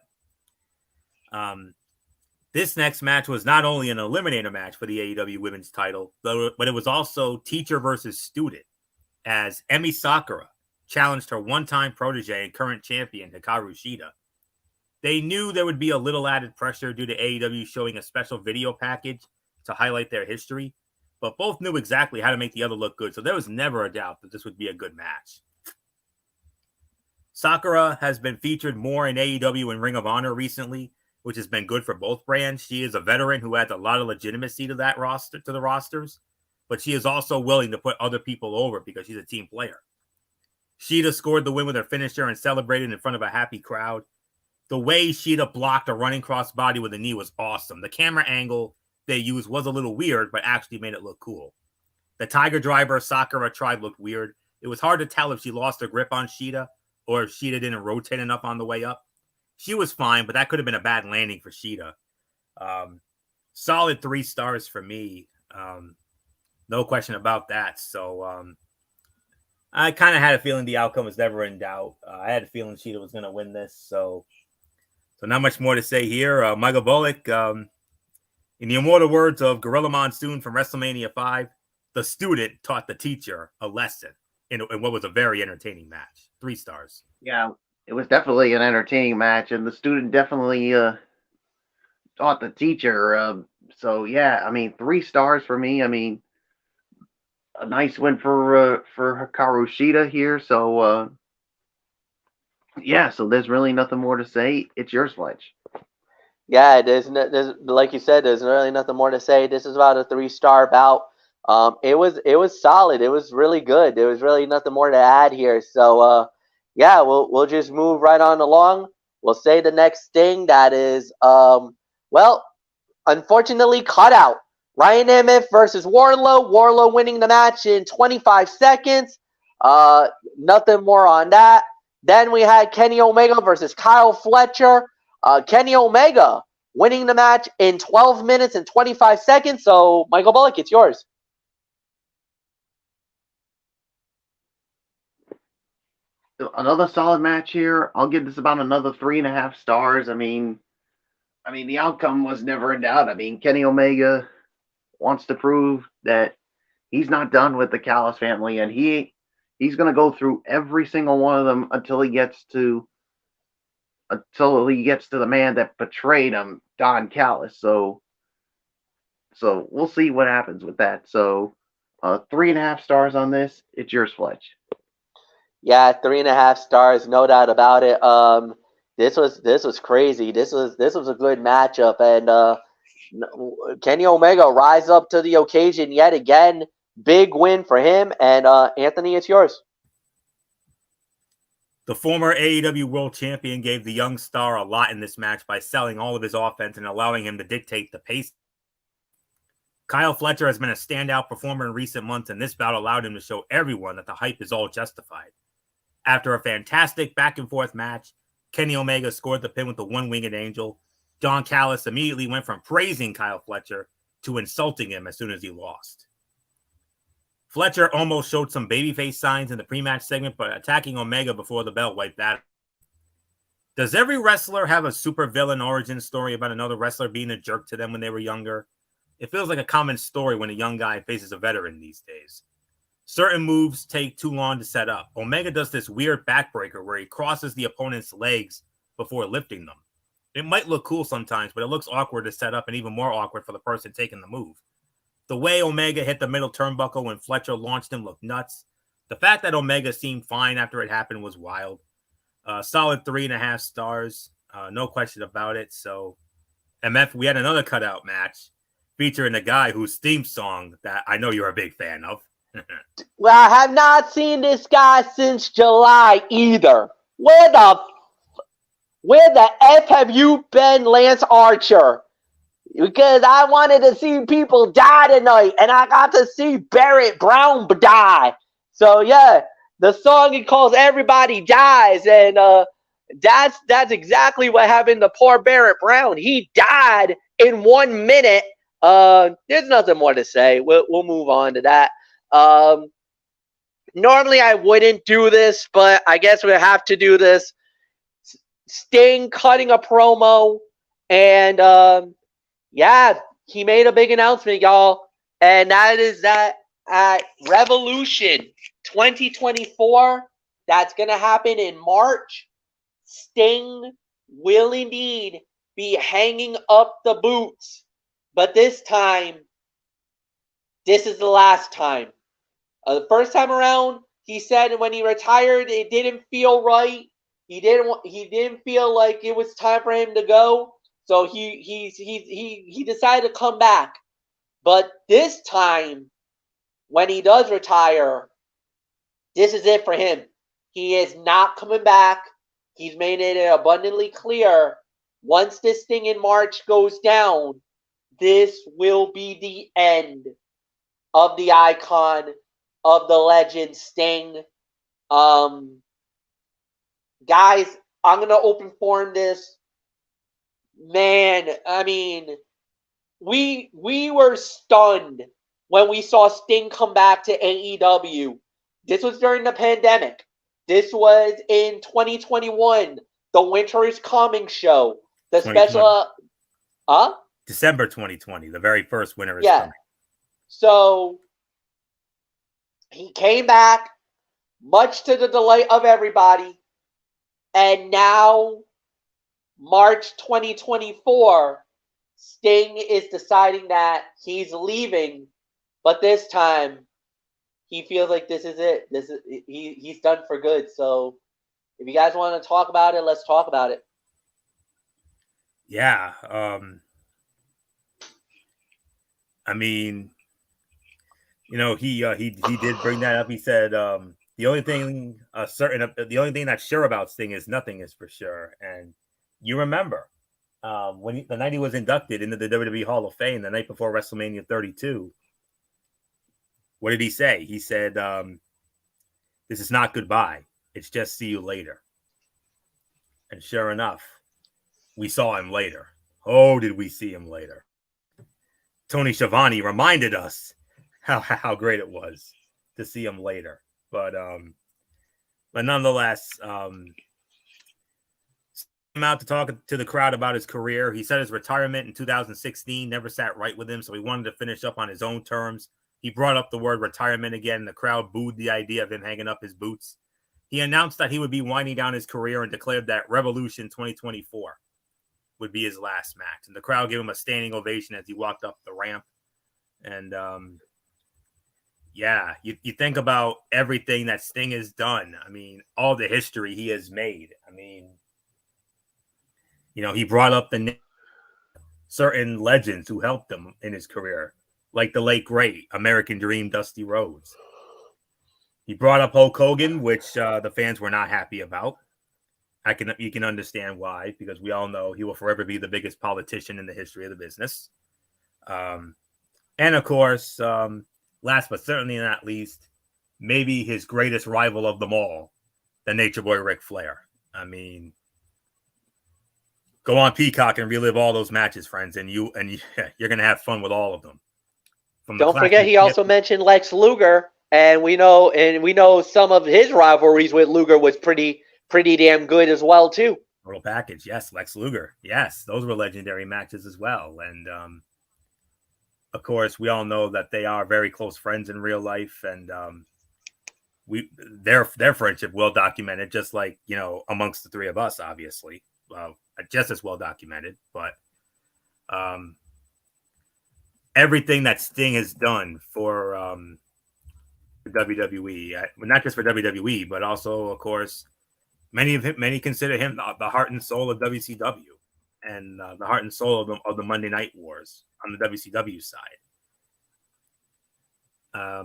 this next match was not only an eliminator match for the AEW women's title, but it was also teacher versus student, as Emi Sakura challenged her one-time protege and current champion, Hikaru Shida. They knew there would be a little added pressure due to AEW showing a special video package to highlight their history, but both knew exactly how to make the other look good, so there was never a doubt that this would be a good match. Sakura has been featured more in AEW and Ring of Honor recently, which has been good for both brands. She is a veteran who adds a lot of legitimacy to the rosters, but she is also willing to put other people over because she's a team player. Shida scored the win with her finisher and celebrated in front of a happy crowd. The way Shida blocked a running crossbody with a knee was awesome. The camera angle they used was a little weird, but actually made it look cool. The Tiger Driver Sakura tried looked weird. It was hard to tell if she lost her grip on Shida or if Shida didn't rotate enough on the way up. She was fine, but that could have been a bad landing for Shida. Solid 3 stars for me. No question about that. So I kind of had a feeling the outcome was never in doubt. I had a feeling Shida was going to win this. So not much more to say here. Michael Bullock, in the immortal words of Gorilla Monsoon from WrestleMania 5, the student taught the teacher a lesson in what was a very entertaining match. 3 stars. Yeah, it was definitely an entertaining match, and the student definitely taught the teacher. So yeah, I mean, 3 stars for me. I mean, a nice win for Hikaru Shida here. So yeah, so there's really nothing more to say. It's yours, Fletch. Yeah, there's like you said, there's really nothing more to say. This is about a 3-star bout. It was solid. It was really good. There was really nothing more to add here. So yeah, we'll just move right on along. We'll say the next thing that is well, unfortunately cut out. Ryan Nemeth versus Wardlow. Wardlow winning the match in 25 seconds. Nothing more on that. Then we had Kenny Omega versus Kyle Fletcher. Kenny Omega winning the match in 12 minutes and 25 seconds. So, Michael Bullock, it's yours. Another solid match here. I'll give this about another 3.5 stars. I mean, the outcome was never in doubt. I mean, Kenny Omega wants to prove that he's not done with the Callis family, and he's going to go through every single one of them until he gets to the man that betrayed him, Don Callis. So we'll see what happens with that. So 3.5 stars on this. It's yours, Fletch. Yeah, 3.5 stars, no doubt about it. This was crazy. This was a good matchup, and Kenny Omega rise up to the occasion yet again. Big win for him. And Anthony, it's yours. The former AEW World Champion gave the young star a lot in this match by selling all of his offense and allowing him to dictate the pace. Kyle Fletcher has been a standout performer in recent months, and this bout allowed him to show everyone that the hype is all justified. After a fantastic back-and-forth match, Kenny Omega scored the pin with the one-winged angel. Don Callis immediately went from praising Kyle Fletcher to insulting him as soon as he lost. Fletcher almost showed some babyface signs in the pre-match segment, but attacking Omega before the bell wiped that. Does every wrestler have a supervillain origin story about another wrestler being a jerk to them when they were younger? It feels like a common story when a young guy faces a veteran these days. Certain moves take too long to set up. Omega does this weird backbreaker where he crosses the opponent's legs before lifting them. It might look cool sometimes, but it looks awkward to set up and even more awkward for the person taking the move. The way Omega hit the middle turnbuckle when Fletcher launched him looked nuts. The fact that Omega seemed fine after it happened was wild. Solid 3.5 stars. No question about it. So, MF, we had another cutout match featuring a guy whose theme song that I know you're a big fan of. Well, I have not seen this guy since July either. Where the F have you been, Lance Archer? Because I wanted to see people die tonight, and I got to see Barrett Brown die. So yeah, the song he calls "Everybody Dies," and that's exactly what happened to poor Barrett Brown. He died in 1 minute. There's nothing more to say. We'll move on to that. Normally I wouldn't do this, but I guess we have to do this. Sting cutting a promo, and yeah, he made a big announcement, y'all, and that is that at Revolution 2024, that's gonna happen in March. Sting will indeed be hanging up the boots, but this time, this is the last time. The first time around, he said when he retired, it didn't feel right. He didn't feel like it was time for him to go, so he decided to come back. But this time, when he does retire, this is it for him. He is not coming back. He's made it abundantly clear. Once this thing in March goes down, this will be the end of the icon, of the legend Sting. Guys, I'm gonna open forum this. Man, I mean, we were stunned when we saw Sting come back to AEW. This was during the pandemic. This was in 2021, the Winter is Coming show. The special December 2020, the very first Winter is Coming. So he came back, much to the delight of everybody. And now, March 2024, Sting is deciding that he's leaving, but this time he feels like this is it. He's done for good. So, if you guys want to talk about it, let's talk about it. Yeah, I mean, you know, he did bring that up. He said the only thing that's sure about Sting is nothing is for sure. And you remember when the night he was inducted into the WWE Hall of Fame, the night before WrestleMania 32. What did he say? He said, "This is not goodbye. It's just see you later." And sure enough, we saw him later. Oh, did we see him later? Tony Schiavone reminded us how great it was to see him later. But nonetheless, came out to talk to the crowd about his career. He said his retirement in 2016 never sat right with him, so he wanted to finish up on his own terms. He brought up the word retirement again, and the crowd booed the idea of him hanging up his boots. He announced that he would be winding down his career and declared that Revolution 2024 would be his last match. And the crowd gave him a standing ovation as he walked up the ramp. And yeah, you think about everything that Sting has done. I mean, all the history he has made. I mean, you know, he brought up the certain legends who helped him in his career, like the late great American Dream Dusty Rhodes. He brought up Hulk Hogan, which the fans were not happy about. You can understand why, because we all know he will forever be the biggest politician in the history of the business. And of course, last but certainly not least, maybe his greatest rival of them all, the Nature Boy Ric Flair. I mean, Go on Peacock and relive all those matches, friends, and you're gonna have fun with all of them. Don't forget, he also mentioned Lex Luger, and we know some of his rivalries with Luger was pretty damn good as well too. Total package, yes. Lex Luger, yes, those were legendary matches as well, and of course, we all know that they are very close friends in real life, and their friendship well documented, just like amongst the three of us, obviously, just as well documented. But everything that Sting has done for WWE, not just for WWE, but also, of course, many consider him the heart and soul of WCW, and the heart and soul of the Monday Night Wars on the WCW side.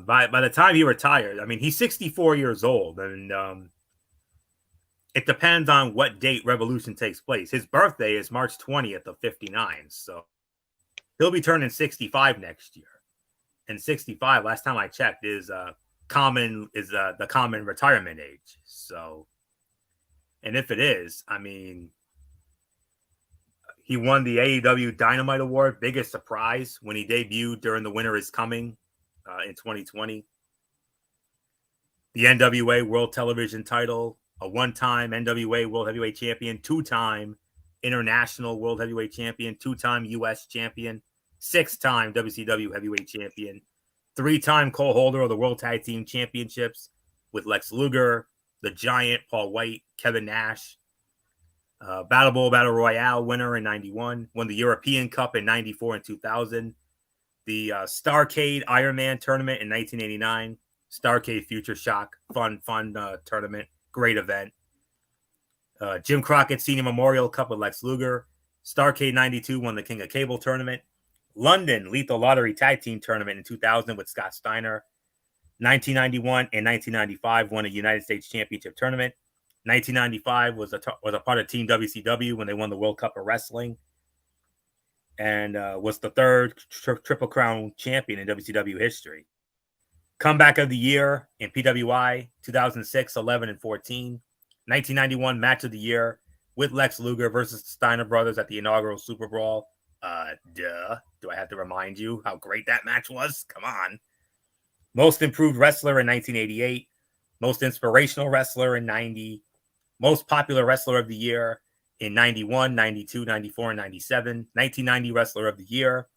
By the time he retired, I mean, he's 64 years old, and it depends on what date Revolution takes place. His birthday is March 20th of 59, so he'll be turning 65 next year. And 65, last time I checked, is the common retirement age. So, and if it is, I mean, he won the AEW Dynamite Award, biggest surprise when he debuted during The Winter Is Coming in 2020. The NWA World Television title, a one-time NWA World Heavyweight Champion, two-time International World Heavyweight Champion, two-time U.S. Champion, six-time WCW Heavyweight Champion, three-time co-holder of the World Tag Team Championships with Lex Luger, the Giant, Paul White, Kevin Nash, Battle Bowl Battle Royale winner in 91, won the European Cup in 94 and 2000, the Starrcade Iron Man tournament in 1989, Starrcade Future Shock, fun tournament, great event. Jim Crockett Senior Memorial Cup with Lex Luger, Starrcade 92 won the King of Cable tournament, London Lethal Lottery Tag Team tournament in 2000 with Scott Steiner, 1991 and 1995 won a United States Championship tournament. 1995 was a part of Team WCW when they won the World Cup of Wrestling, and was the third Triple Crown champion in WCW history. Comeback of the year in PWI 2006, 11, and 14. 1991 match of the year with Lex Luger versus the Steiner brothers at the inaugural Super Brawl. Do I have to remind you how great that match was? Come on. Most improved wrestler in 1988. Most inspirational wrestler in 90. Most popular wrestler of the year in 91, 92, 94, and 97. 1990 wrestler of the year.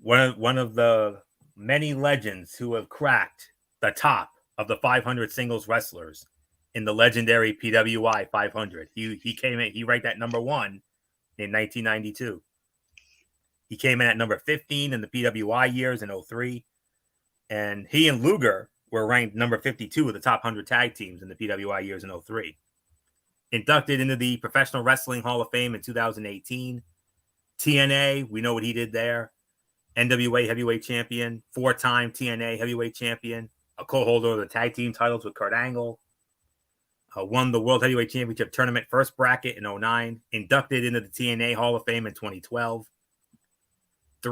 One of the many legends who have cracked the top of the 500 singles wrestlers in the legendary PWI 500. He came in, he ranked at number 1 in 1992. He came in at number 15 in the PWI years in 03. And he and Luger were ranked number 52 of the top 100 tag teams in the PWI years in 03. Inducted into the Professional Wrestling Hall of Fame in 2018. TNA, we know what he did there. NWA Heavyweight Champion, 4-time TNA Heavyweight Champion, a co-holder of the tag team titles with Kurt Angle. Won the World Heavyweight Championship Tournament first bracket in 09. Inducted into the TNA Hall of Fame in 2012. He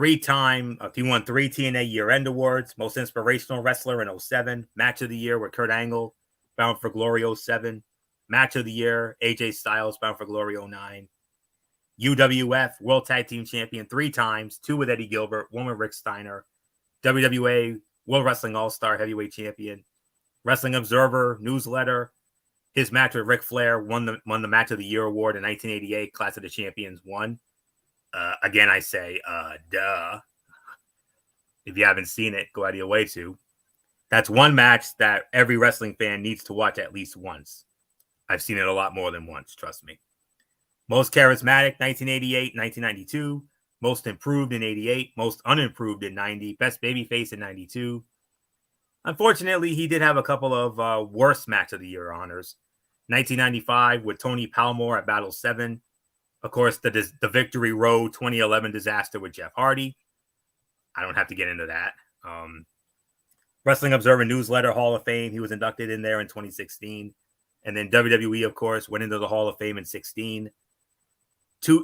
won 3 TNA year-end awards. Most inspirational wrestler in 07. Match of the year with Kurt Angle, Bound for Glory 07. Match of the year, AJ Styles, Bound for Glory 09. UWF World Tag Team Champion 3 times, 2 with Eddie Gilbert, 1 with Rick Steiner. WWA World Wrestling All-Star Heavyweight Champion. Wrestling Observer newsletter. His match with Ric Flair won the Match of the Year award in 1988. Clash of the Champions 1. Again, I say, duh. If you haven't seen it, go out of your way to. That's one match that every wrestling fan needs to watch at least once. I've seen it a lot more than once, trust me. Most charismatic, 1988, 1992. Most improved in 88. Most unimproved in 90. Best babyface in 92. Unfortunately, he did have a couple of worst match of the year honors. 1995 with Tony Palmore at Battle 7. Of course, the Victory Road 2011 disaster with Jeff Hardy. I don't have to get into that. Wrestling Observer Newsletter Hall of Fame. He was inducted in there in 2016. And then WWE, of course, went into the Hall of Fame in 2016.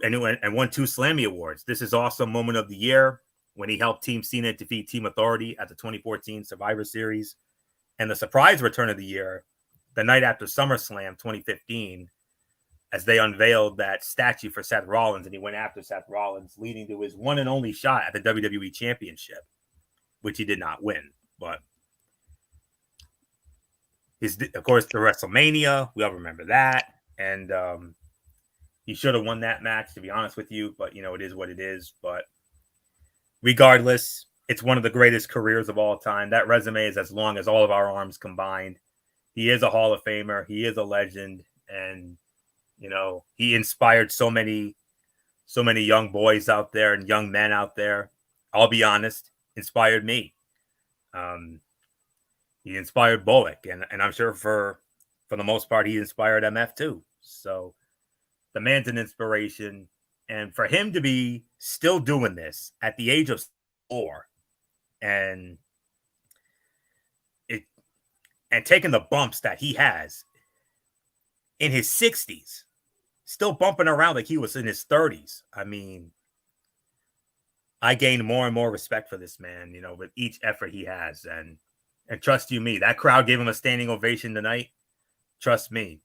And won 2 Slammy Awards. This is also Moment of the Year when he helped Team Cena defeat Team Authority at the 2014 Survivor Series. And the surprise return of the year, the night after SummerSlam 2015, as they unveiled that statue for Seth Rollins, and he went after Seth Rollins, leading to his one and only shot at the WWE Championship, which he did not win. But of course, the WrestleMania, we all remember that. And he should have won that match, to be honest with you. But, it is what it is. But regardless, it's one of the greatest careers of all time. That resume is as long as all of our arms combined. He is a Hall of Famer. He is a legend. And, he inspired so many young boys out there and young men out there. I'll be honest, inspired me. He inspired Bullock, and I'm sure for the most part, he inspired MF too. So the man's an inspiration. And for him to be still doing this at the age of 4 and taking the bumps that he has in his 60s, still bumping around like he was in his 30s. I mean, I gained more and more respect for this man, with each effort he has. And trust you me, that crowd gave him a standing ovation tonight. Trust me,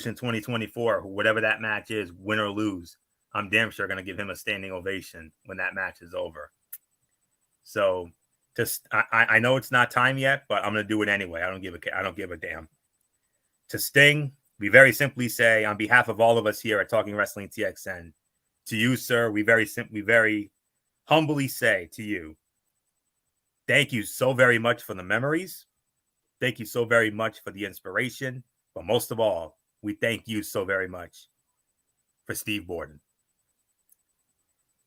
in 2024, whatever that match is, win or lose, I'm damn sure going to give him a standing ovation when that match is over. So I know it's not time yet, but I'm going to do it anyway. I don't give a damn. To Sting, we very simply say, on behalf of all of us here at Talking Wrestling TXN, to you, sir, we very humbly say to you, thank you so very much for the memories. Thank you so very much for the inspiration. But most of all, we thank you so very much for Steve Borden.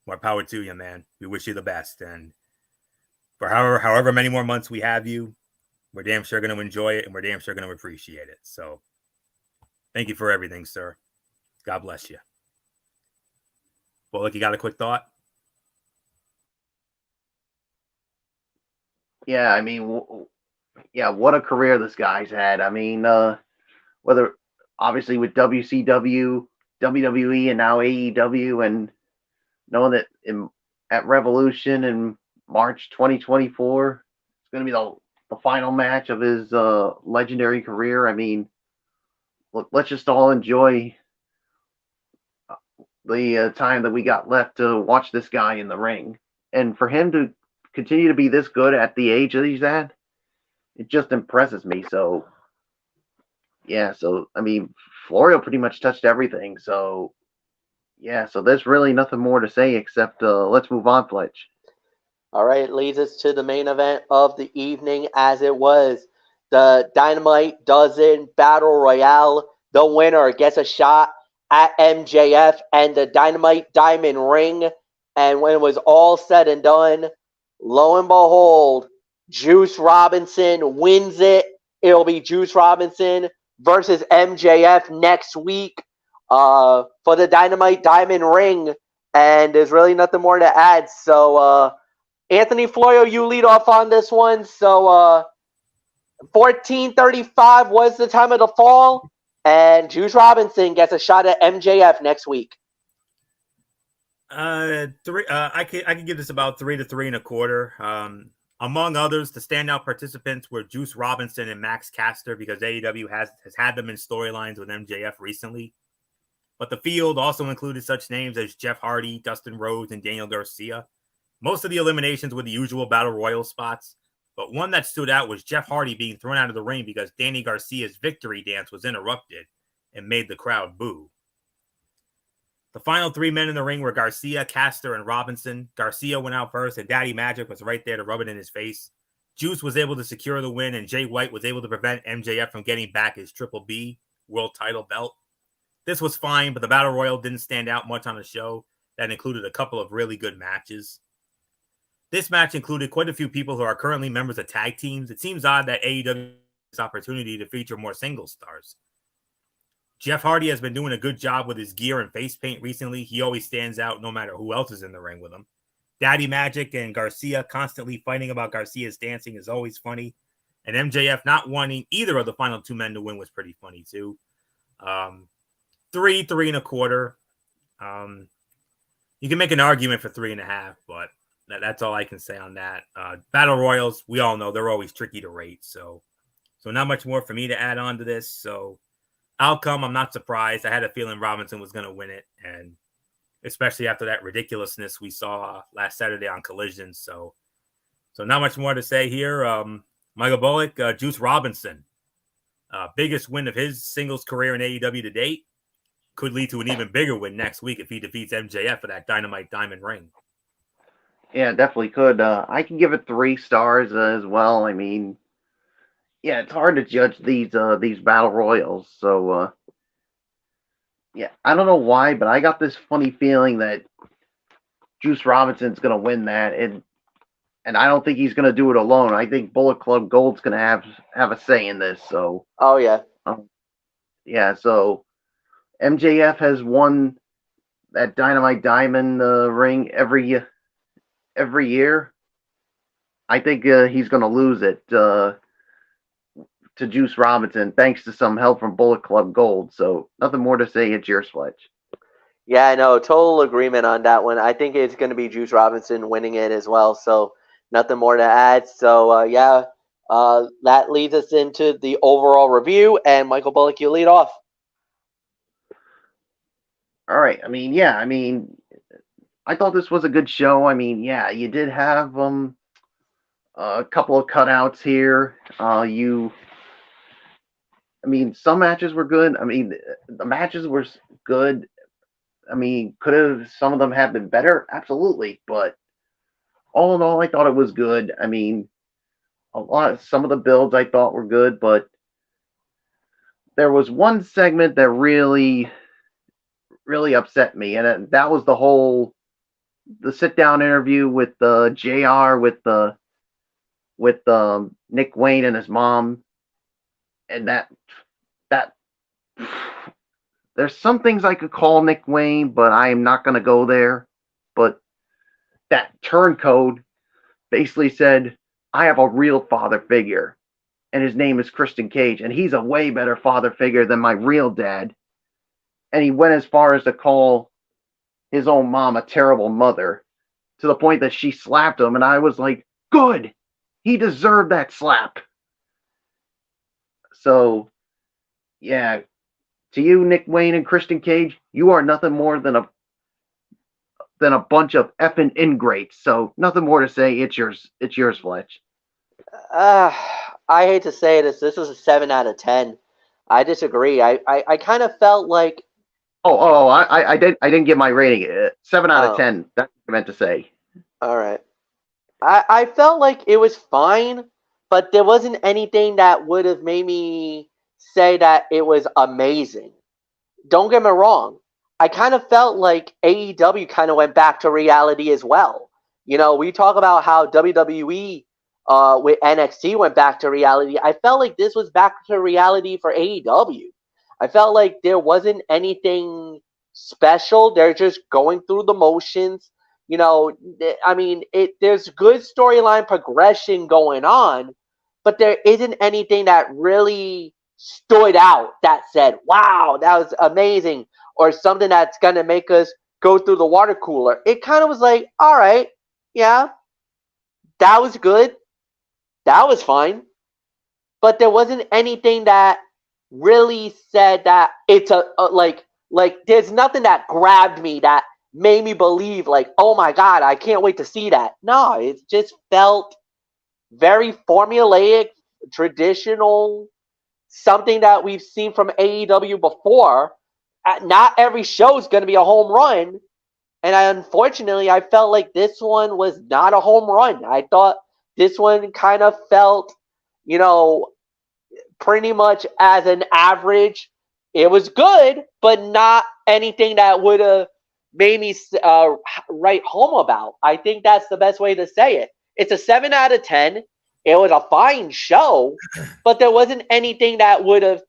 More power to you, man. We wish you the best. And for however many more months we have you, we're damn sure going to enjoy it, and we're damn sure going to appreciate it. So thank you for everything, sir. God bless you. Well, look, you got a quick thought? Yeah, I mean, what a career this guy's had. I mean, whether obviously with WCW, WWE, and now AEW, and knowing that at Revolution in March 2024, it's going to be the final match of his legendary career. I mean, look, let's just all enjoy the time that we got left to watch this guy in the ring. And for him to continue to be this good at the age that he's at, it just impresses me. So, yeah, I mean, Florio pretty much touched everything. So, yeah, so there's really nothing more to say except let's move on, Fletch. All right, it leads us to the main event of the evening, as it was the Dynamite Dozen Battle Royale. The winner gets a shot at MJF and the Dynamite Diamond Ring. And when it was all said and done, lo and behold, Juice Robinson wins it. It'll be Juice Robinson versus MJF next week for the Dynamite Diamond Ring. And there's really nothing more to add. So, Anthony Florio, you lead off on this one. So, 14:35 was the time of the fall. And Juice Robinson gets a shot at MJF next week. I could give this about 3 to 3 1/4. Among others, the standout participants were Juice Robinson and Max Caster, because AEW has had them in storylines with MJF recently. But the field also included such names as Jeff Hardy, Dustin Rhodes, and Daniel Garcia. Most of the eliminations were the usual Battle Royal spots, but one that stood out was Jeff Hardy being thrown out of the ring because Danny Garcia's victory dance was interrupted and made the crowd boo. The final 3 men in the ring were Garcia, Caster, and Robinson. Garcia went out first, and Daddy Magic was right there to rub it in his face. Juice was able to secure the win, and Jay White was able to prevent MJF from getting back his Triple B world title belt. This was fine, but the Battle Royal didn't stand out much on the show. That included a couple of really good matches. This match included quite a few people who are currently members of tag teams. It seems odd that AEW has this opportunity to feature more single stars. Jeff Hardy has been doing a good job with his gear and face paint recently. He always stands out no matter who else is in the ring with him. Daddy Magic and Garcia constantly fighting about Garcia's dancing is always funny. And MJF not wanting either of the final 2 men to win was pretty funny too. 3 1/4. You can make an argument for 3 1/2, but that's all I can say on that. Battle Royals, we all know they're always tricky to rate. So not much more for me to add on to this. So Outcome, I'm not surprised. I had a feeling Robinson was going to win it, and especially after that ridiculousness we saw last Saturday on Collision. So not much more to say here. Michael Bullock, Juice Robinson, biggest win of his singles career in AEW to date, could lead to an even bigger win next week if he defeats MJF for that Dynamite Diamond ring. Yeah, definitely could. I can give it 3 stars as well. I mean, yeah, it's hard to judge these battle royals. So yeah, I don't know why, but I got this funny feeling that Juice Robinson's gonna win that, and I don't think he's gonna do it alone. I think Bullet Club Gold's gonna have a say in this. So Oh yeah. Yeah, so MJF has won that Dynamite Diamond ring every year. I think he's going to lose it to Juice Robinson, thanks to some help from Bullet Club Gold. So nothing more to say. It's yours, Fletch. Yeah, I know. Total agreement on that one. I think it's going to be Juice Robinson winning it as well. So nothing more to add. So that leads us into the overall review. And Michael Bullock, you lead off. All right. I mean, I thought this was a good show. I mean, yeah, you did have a couple of cutouts here. Some matches were good. I mean, the matches were good. I mean, could have some of them have been better? Absolutely. But all in all, I thought it was good. I mean, some of the builds I thought were good, but there was one segment that really, really upset me, and that was the sit down interview with JR with Nick Wayne and his mom, and that there's some things I could call Nick Wayne, but I am not going to go there. But that turncoat basically said, I have a real father figure, and his name is Christian Cage, and he's a way better father figure than my real dad. And he went as far as to call his own mom a terrible mother, to the point that she slapped him, and I was like, good! He deserved that slap. So, yeah, to you, Nick Wayne and Christian Cage, you are nothing more than a bunch of effing ingrates. So nothing more to say. It's yours, Fletch. I hate to say this. This was a 7 out of 10. I disagree. I kind of felt like. I didn't give my rating. 7 out of 10. That's what I meant to say. All right. I felt like it was fine, but there wasn't anything that would have made me say that it was amazing. Don't get me wrong. I kind of felt like AEW kind of went back to reality as well. You know, we talk about how WWE with NXT went back to reality. I felt like this was back to reality for AEW. I felt like there wasn't anything special. They're just going through the motions. You know, I mean, there's good storyline progression going on, but there isn't anything that really stood out that said, wow, that was amazing, or something that's going to make us go through the water cooler. It kind of was like, all right, yeah, that was good. That was fine. But there wasn't anything that really said that it's like there's nothing that grabbed me that made me believe like, oh my God, I can't wait to see that. No, it just felt very formulaic, traditional, something that we've seen from AEW before. Not every show is going to be a home run. And unfortunately, I felt like this one was not a home run. I thought this one kind of felt, you know, pretty much as an average. It was good, but not anything that would have made me write home about. I think that's the best way to say it. It's a 7 out of 10. It was a fine show, but there wasn't anything that would have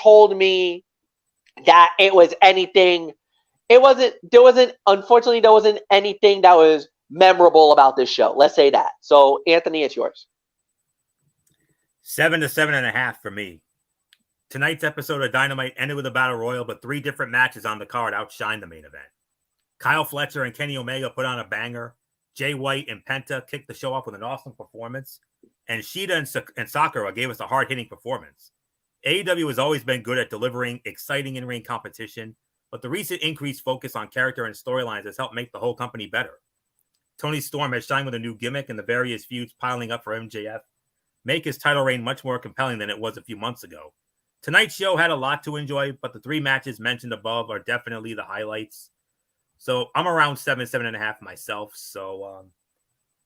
told me that it was anything. Unfortunately, there wasn't anything that was memorable about this show. Let's say that. So, Anthony, it's yours. 7 to 7.5 for me. Tonight's episode of Dynamite ended with a battle royal, but 3 different matches on the card outshined the main event. Kyle Fletcher and Kenny Omega put on a banger. Jay White and Penta kicked the show off with an awesome performance. And Shida and Sakura gave us a hard-hitting performance. AEW has always been good at delivering exciting in-ring competition, but the recent increased focus on character and storylines has helped make the whole company better. Tony Storm has shined with a new gimmick, and the various feuds piling up for MJF make his title reign much more compelling than it was a few months ago. Tonight's show had a lot to enjoy, but the 3 matches mentioned above are definitely the highlights. So I'm around 7.5 myself. So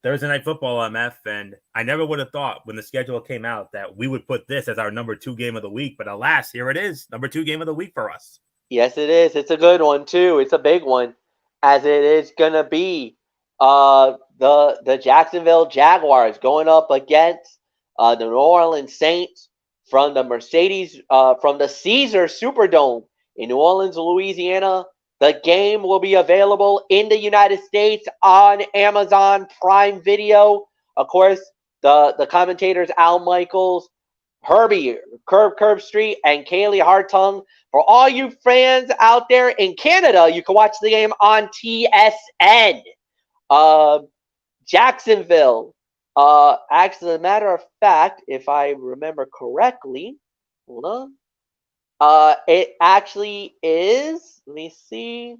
Thursday Night Football, MF, and I never would have thought when the schedule came out that we would put this as our number 2 game of the week. But alas, here it is, number 2 game of the week for us. Yes, it is. It's a good one too. It's a big one, as it is gonna be the Jacksonville Jaguars going up against the New Orleans Saints from the Caesar Superdome in New Orleans, Louisiana. The game will be available in the United States on Amazon Prime Video. Of course, the commentators Al Michaels, Herbie Curb Street, and Kaylee Hartung. For all you fans out there in Canada, you can watch the game on TSN. Jacksonville. Actually, as a matter of fact, if I remember correctly, hold on. It actually is. Let me see.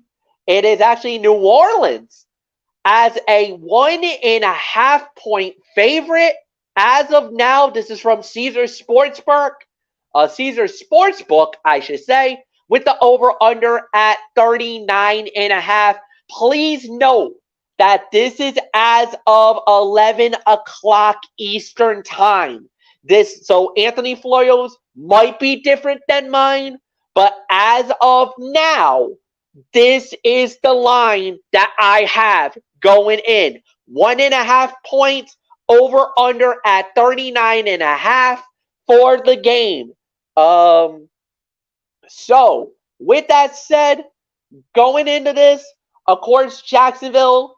It is actually New Orleans as a 1.5 point favorite. As of now, this is from Caesar Sportsbook, I should say, with the over-under at 39.5. Please note that this is as of 11 o'clock Eastern time. So Anthony Floyo's might be different than mine, but as of now, this is the line that I have going in. 1.5 points, over under at 39.5 for the game. So with that said, going into this, of course, Jacksonville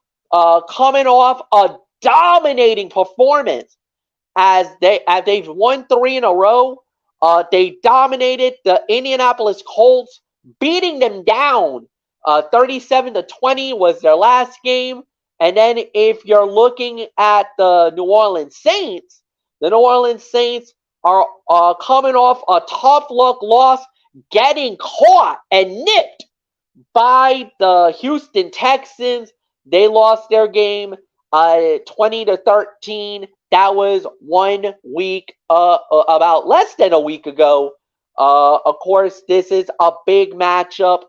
coming off a dominating performance as they've won 3 in a row. They dominated the Indianapolis Colts, beating them down. 37-20 was their last game. And then if you're looking at the New Orleans Saints are coming off a tough luck loss, getting caught and nipped by the Houston Texans. They lost their game 20-13. That was 1 week, about less than a week ago. Of course, this is a big matchup.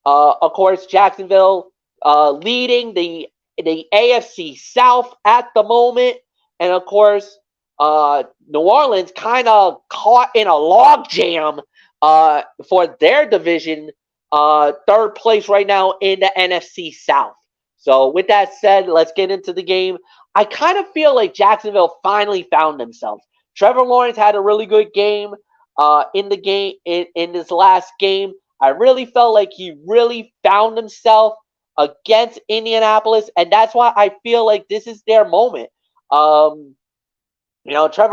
Of course, Jacksonville leading the AFC South at the moment. And of course, New Orleans kind of caught in a logjam for their division, 3rd place right now in the NFC South. So with that said, let's get into the game. I kind of feel like Jacksonville finally found themselves. Trevor Lawrence had a really good game in this last game. I really felt like he really found himself against Indianapolis, and that's why I feel like this is their moment. Trevor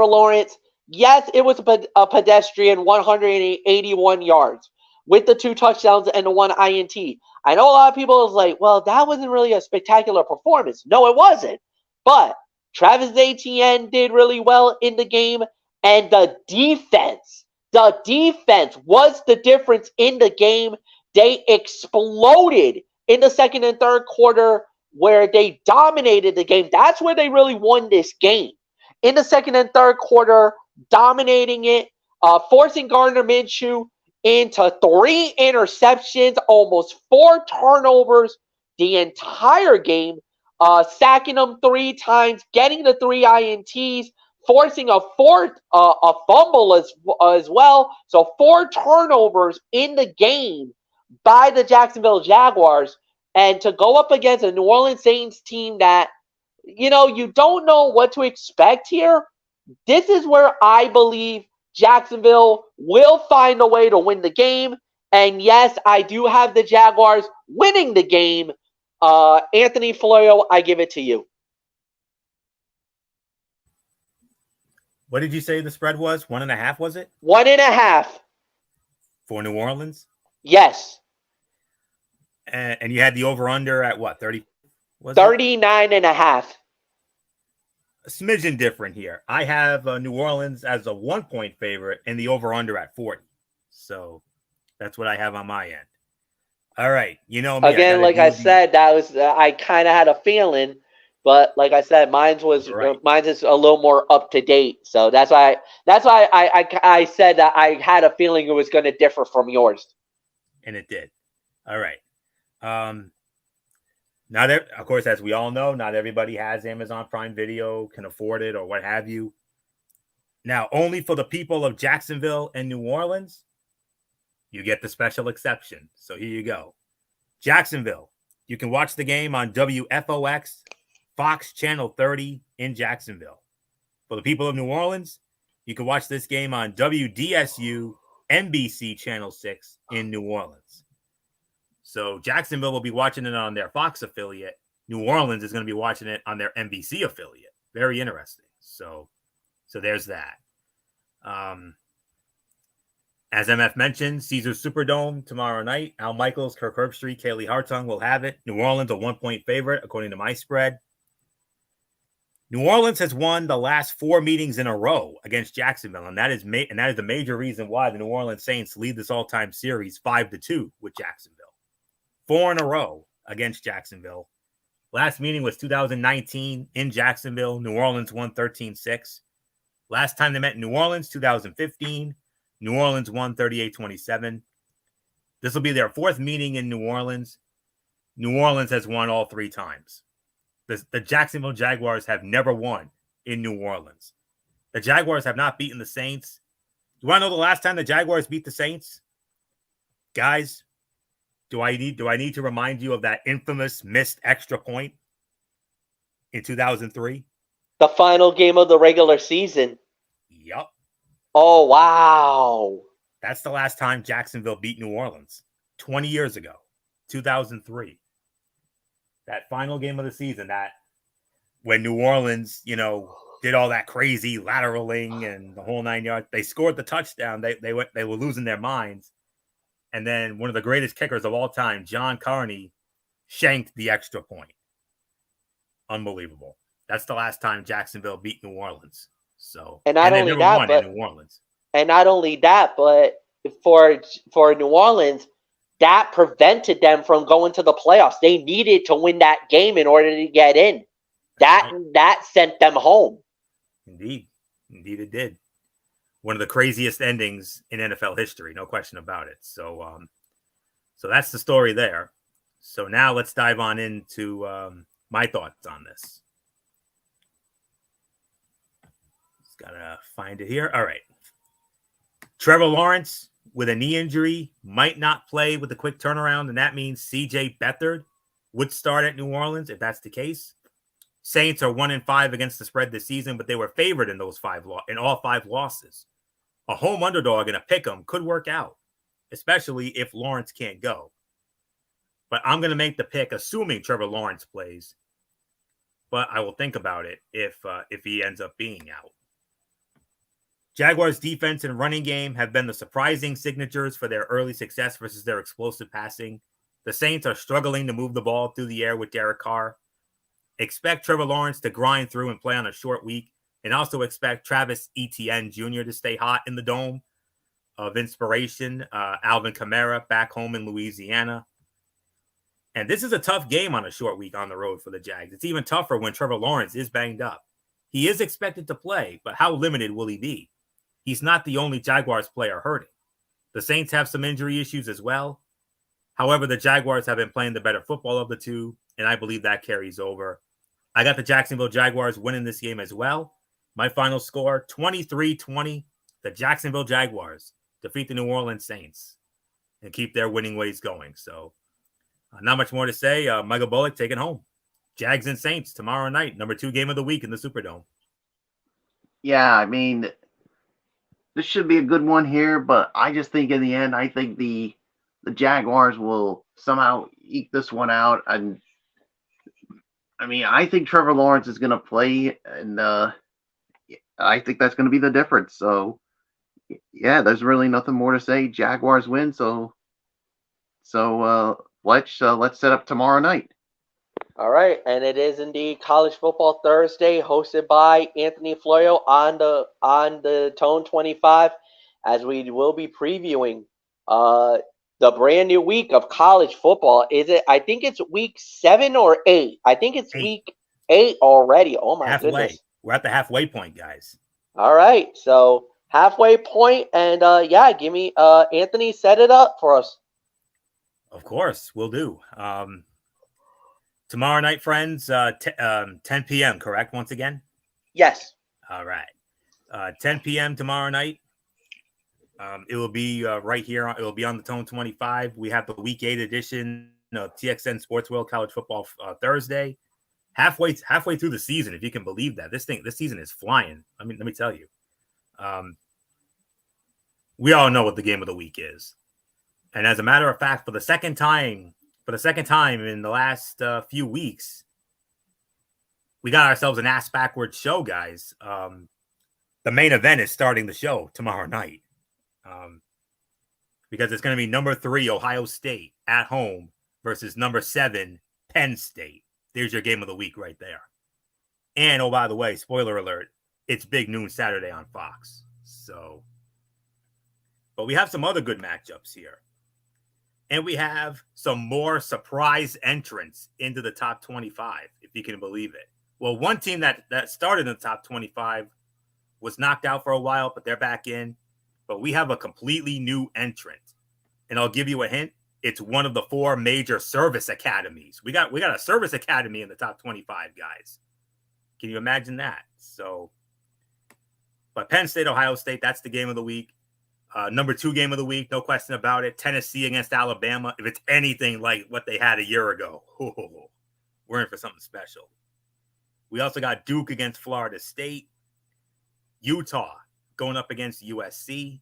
Lawrence, yes, it was a pedestrian 181 yards with the 2 touchdowns and the 1 INT. I know a lot of people was like, well, that wasn't really a spectacular performance. No, it wasn't. But Travis Etienne did really well in the game, and the defense was the difference in the game. They exploded in the 2nd and 3rd quarter where they dominated the game. That's where they really won this game. In the 2nd and 3rd quarter, dominating it, forcing Gardner Minshew into 3 interceptions, almost 4 turnovers the entire game, sacking them 3 times, getting the 3 INTs, forcing a fumble as well. So 4 turnovers in the game by the Jacksonville Jaguars. And to go up against a New Orleans Saints team that, you don't know what to expect here, this is where I believe Jacksonville will find a way to win the game. And yes, I do have the Jaguars winning the game. Anthony Florio, I give it to you. What did you say the spread was? 1.5, was it? 1.5. For New Orleans? Yes. And you had the over-under at what, 30? 39.5. a smidgen different here. I have New Orleans as a 1-point favorite and the over-under at 40. So that's what I have on my end. All right. You know me. I got Again, to like I do the said, that was I kind of had a feeling, but like I said, right. mine's is a little more up to date. So that's why I said that I had a feeling it was going to differ from yours. And it did. All right. Not of course, as we all know, not everybody has Amazon Prime Video, can afford it, or what have you. Now, only for the people of Jacksonville and New Orleans, you get the special exception. So here you go. Jacksonville, you can watch the game on WFOX, Fox Channel 30 in Jacksonville. For the people of New Orleans, you can watch this game on WDSU, NBC Channel 6 in New Orleans. So Jacksonville will be watching it on their Fox affiliate. New Orleans is going to be watching it on their NBC affiliate. Very interesting. So there's that. As MF mentioned, Caesars Superdome tomorrow night. Al Michaels, Kirk Herbstreit, Kaylee Hartung will have it. New Orleans a 1-point favorite according to my spread. New Orleans has won the last 4 meetings in a row against Jacksonville, and that is the major reason why the New Orleans Saints lead this all-time series 5-2 with Jacksonville. 4 in a row against Jacksonville. Last meeting was 2019 in Jacksonville. New Orleans won 13-6. Last time they met in New Orleans, 2015. New Orleans won 38-27. This will be their 4th meeting in New Orleans. New Orleans has won all 3 times. The Jacksonville Jaguars have never won in New Orleans. The Jaguars have not beaten the Saints. You want to know the last time the Jaguars beat the Saints? Guys, do I need to remind you of that infamous missed extra point in 2003? The final game of the regular season. Yup. Oh, wow. That's the last time Jacksonville beat New Orleans. 20 years ago. 2003. That final game of the season, that when New Orleans, did all that crazy lateraling and the whole 9 yards. They scored the touchdown. They were losing their minds. And then one of the greatest kickers of all time, John Carney, shanked the extra point. Unbelievable. That's the last time Jacksonville beat New Orleans. So, and not only that, but in New Orleans. And not only that, but for New Orleans, that prevented them from going to the playoffs. They needed to win that game in order to get in. That sent them home. Indeed it did. One of the craziest endings in NFL history, no question about it. So that's the story there. So now let's dive on into my thoughts on this. Just gotta find it here. All right. Trevor Lawrence with a knee injury might not play with a quick turnaround, and that means C.J. Beathard would start at New Orleans if that's the case. Saints are 1-5 against the spread this season, but they were favored in all 5 losses. A home underdog and a pick'em could work out, especially if Lawrence can't go. But I'm going to make the pick, assuming Trevor Lawrence plays. But I will think about it if he ends up being out. Jaguars' defense and running game have been the surprising signatures for their early success versus their explosive passing. The Saints are struggling to move the ball through the air with Derek Carr. Expect Trevor Lawrence to grind through and play on a short week, and also expect Travis Etienne Jr. to stay hot in the dome of inspiration. Alvin Kamara back home in Louisiana. And this is a tough game on a short week on the road for the Jags. It's even tougher when Trevor Lawrence is banged up. He is expected to play, but how limited will he be? He's not the only Jaguars player hurting. The Saints have some injury issues as well. However, the Jaguars have been playing the better football of the two, and I believe that carries over. I got the Jacksonville Jaguars winning this game as well. My final score, 23-20. The Jacksonville Jaguars defeat the New Orleans Saints and keep their winning ways going. So not much more to say. Michael Bullock taking home. Jags and Saints tomorrow night, number 2 game of the week in the Superdome. Yeah, I mean, this should be a good one here, but I just think in the end, I think the Jaguars will somehow eke this one out. And I mean, I think Trevor Lawrence is going to play, and I think that's going to be the difference. So, yeah, there's really nothing more to say. Jaguars win. So let's set up tomorrow night. All right, and it is indeed College Football Thursday, hosted by Anthony Florio on the Tone 25, as we will be previewing the brand new week of college football. Is it? I think it's week 7 or 8. I think it's 8. week 8 already. Oh my Halfway. goodness! We're at the halfway point, guys. All right, so halfway point, and yeah, give me Anthony, set it up for us. Of course, we'll do. Tomorrow night, friends, 10 p.m., correct? Once again? Yes. All right. 10 p.m. tomorrow night. It will be right here. It will be on the Tone 25. We have the Week 8 edition of TXN Sports World College Football Thursday. Halfway through the season, if you can believe that. This season is flying. Let me tell you. We all know what the game of the week is. And as a matter of fact, for the second time in the last few weeks, we got ourselves an ass backwards show, guys. The main event is starting the show tomorrow night, because it's going to be number 3 Ohio State at home versus number 7 Penn State. There's your game of the week right there. And oh, by the way, spoiler alert, it's big noon Saturday on Fox. So, but we have some other good matchups here. And we have some more surprise entrants into the top 25, if you can believe it. Well, one team that started in the top 25 was knocked out for a while, but they're back in. But we have a completely new entrant. And I'll give you a hint. It's one of the 4 major service academies. We got a service academy in the top 25, guys. Can you imagine that? So, but Penn State, Ohio State, that's the game of the week. Number 2 game of the week, no question about it. Tennessee against Alabama. If it's anything like what they had a year ago, we're in for something special. We also got Duke against Florida State. Utah going up against USC.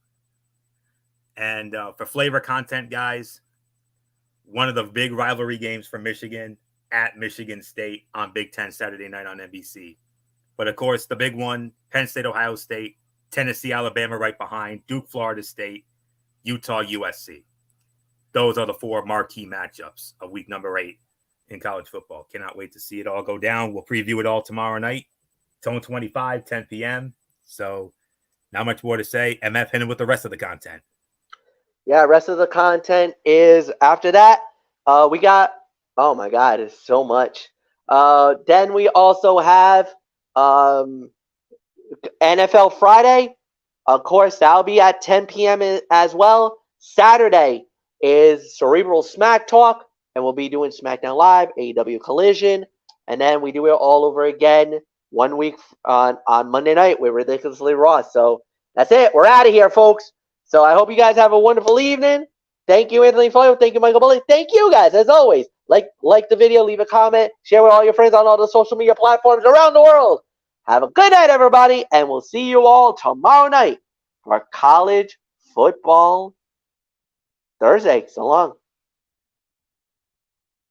And for flavor content, guys, one of the big rivalry games for Michigan at Michigan State on Big Ten Saturday night on NBC. But, of course, the big one, Penn State, Ohio State. Tennessee, Alabama right behind, Duke, Florida State, Utah, USC. Those are the 4 marquee matchups of week number 8 in college football. Cannot wait to see it all go down. We'll preview it all tomorrow night. Tone 25, 10 p.m. So not much more to say. MF, hit him with the rest of the content. Yeah, rest of the content is after that. We got, oh my God, it's so much. Then we also have NFL Friday, of course, that'll be at 10 p.m. as well. Saturday is Cerebral Smack Talk, and we'll be doing SmackDown Live, AEW Collision, and then we do it all over again 1 week on Monday night with Ridiculously Raw. So that's it. We're out of here, folks. So I hope you guys have a wonderful evening. Thank you, Anthony Floyo. Thank you, Michael Bully. Thank you, guys, as always. Like the video, leave a comment, share with all your friends on all the social media platforms around the world. Have a good night, everybody, and we'll see you all tomorrow night for College Football Thursday. So long.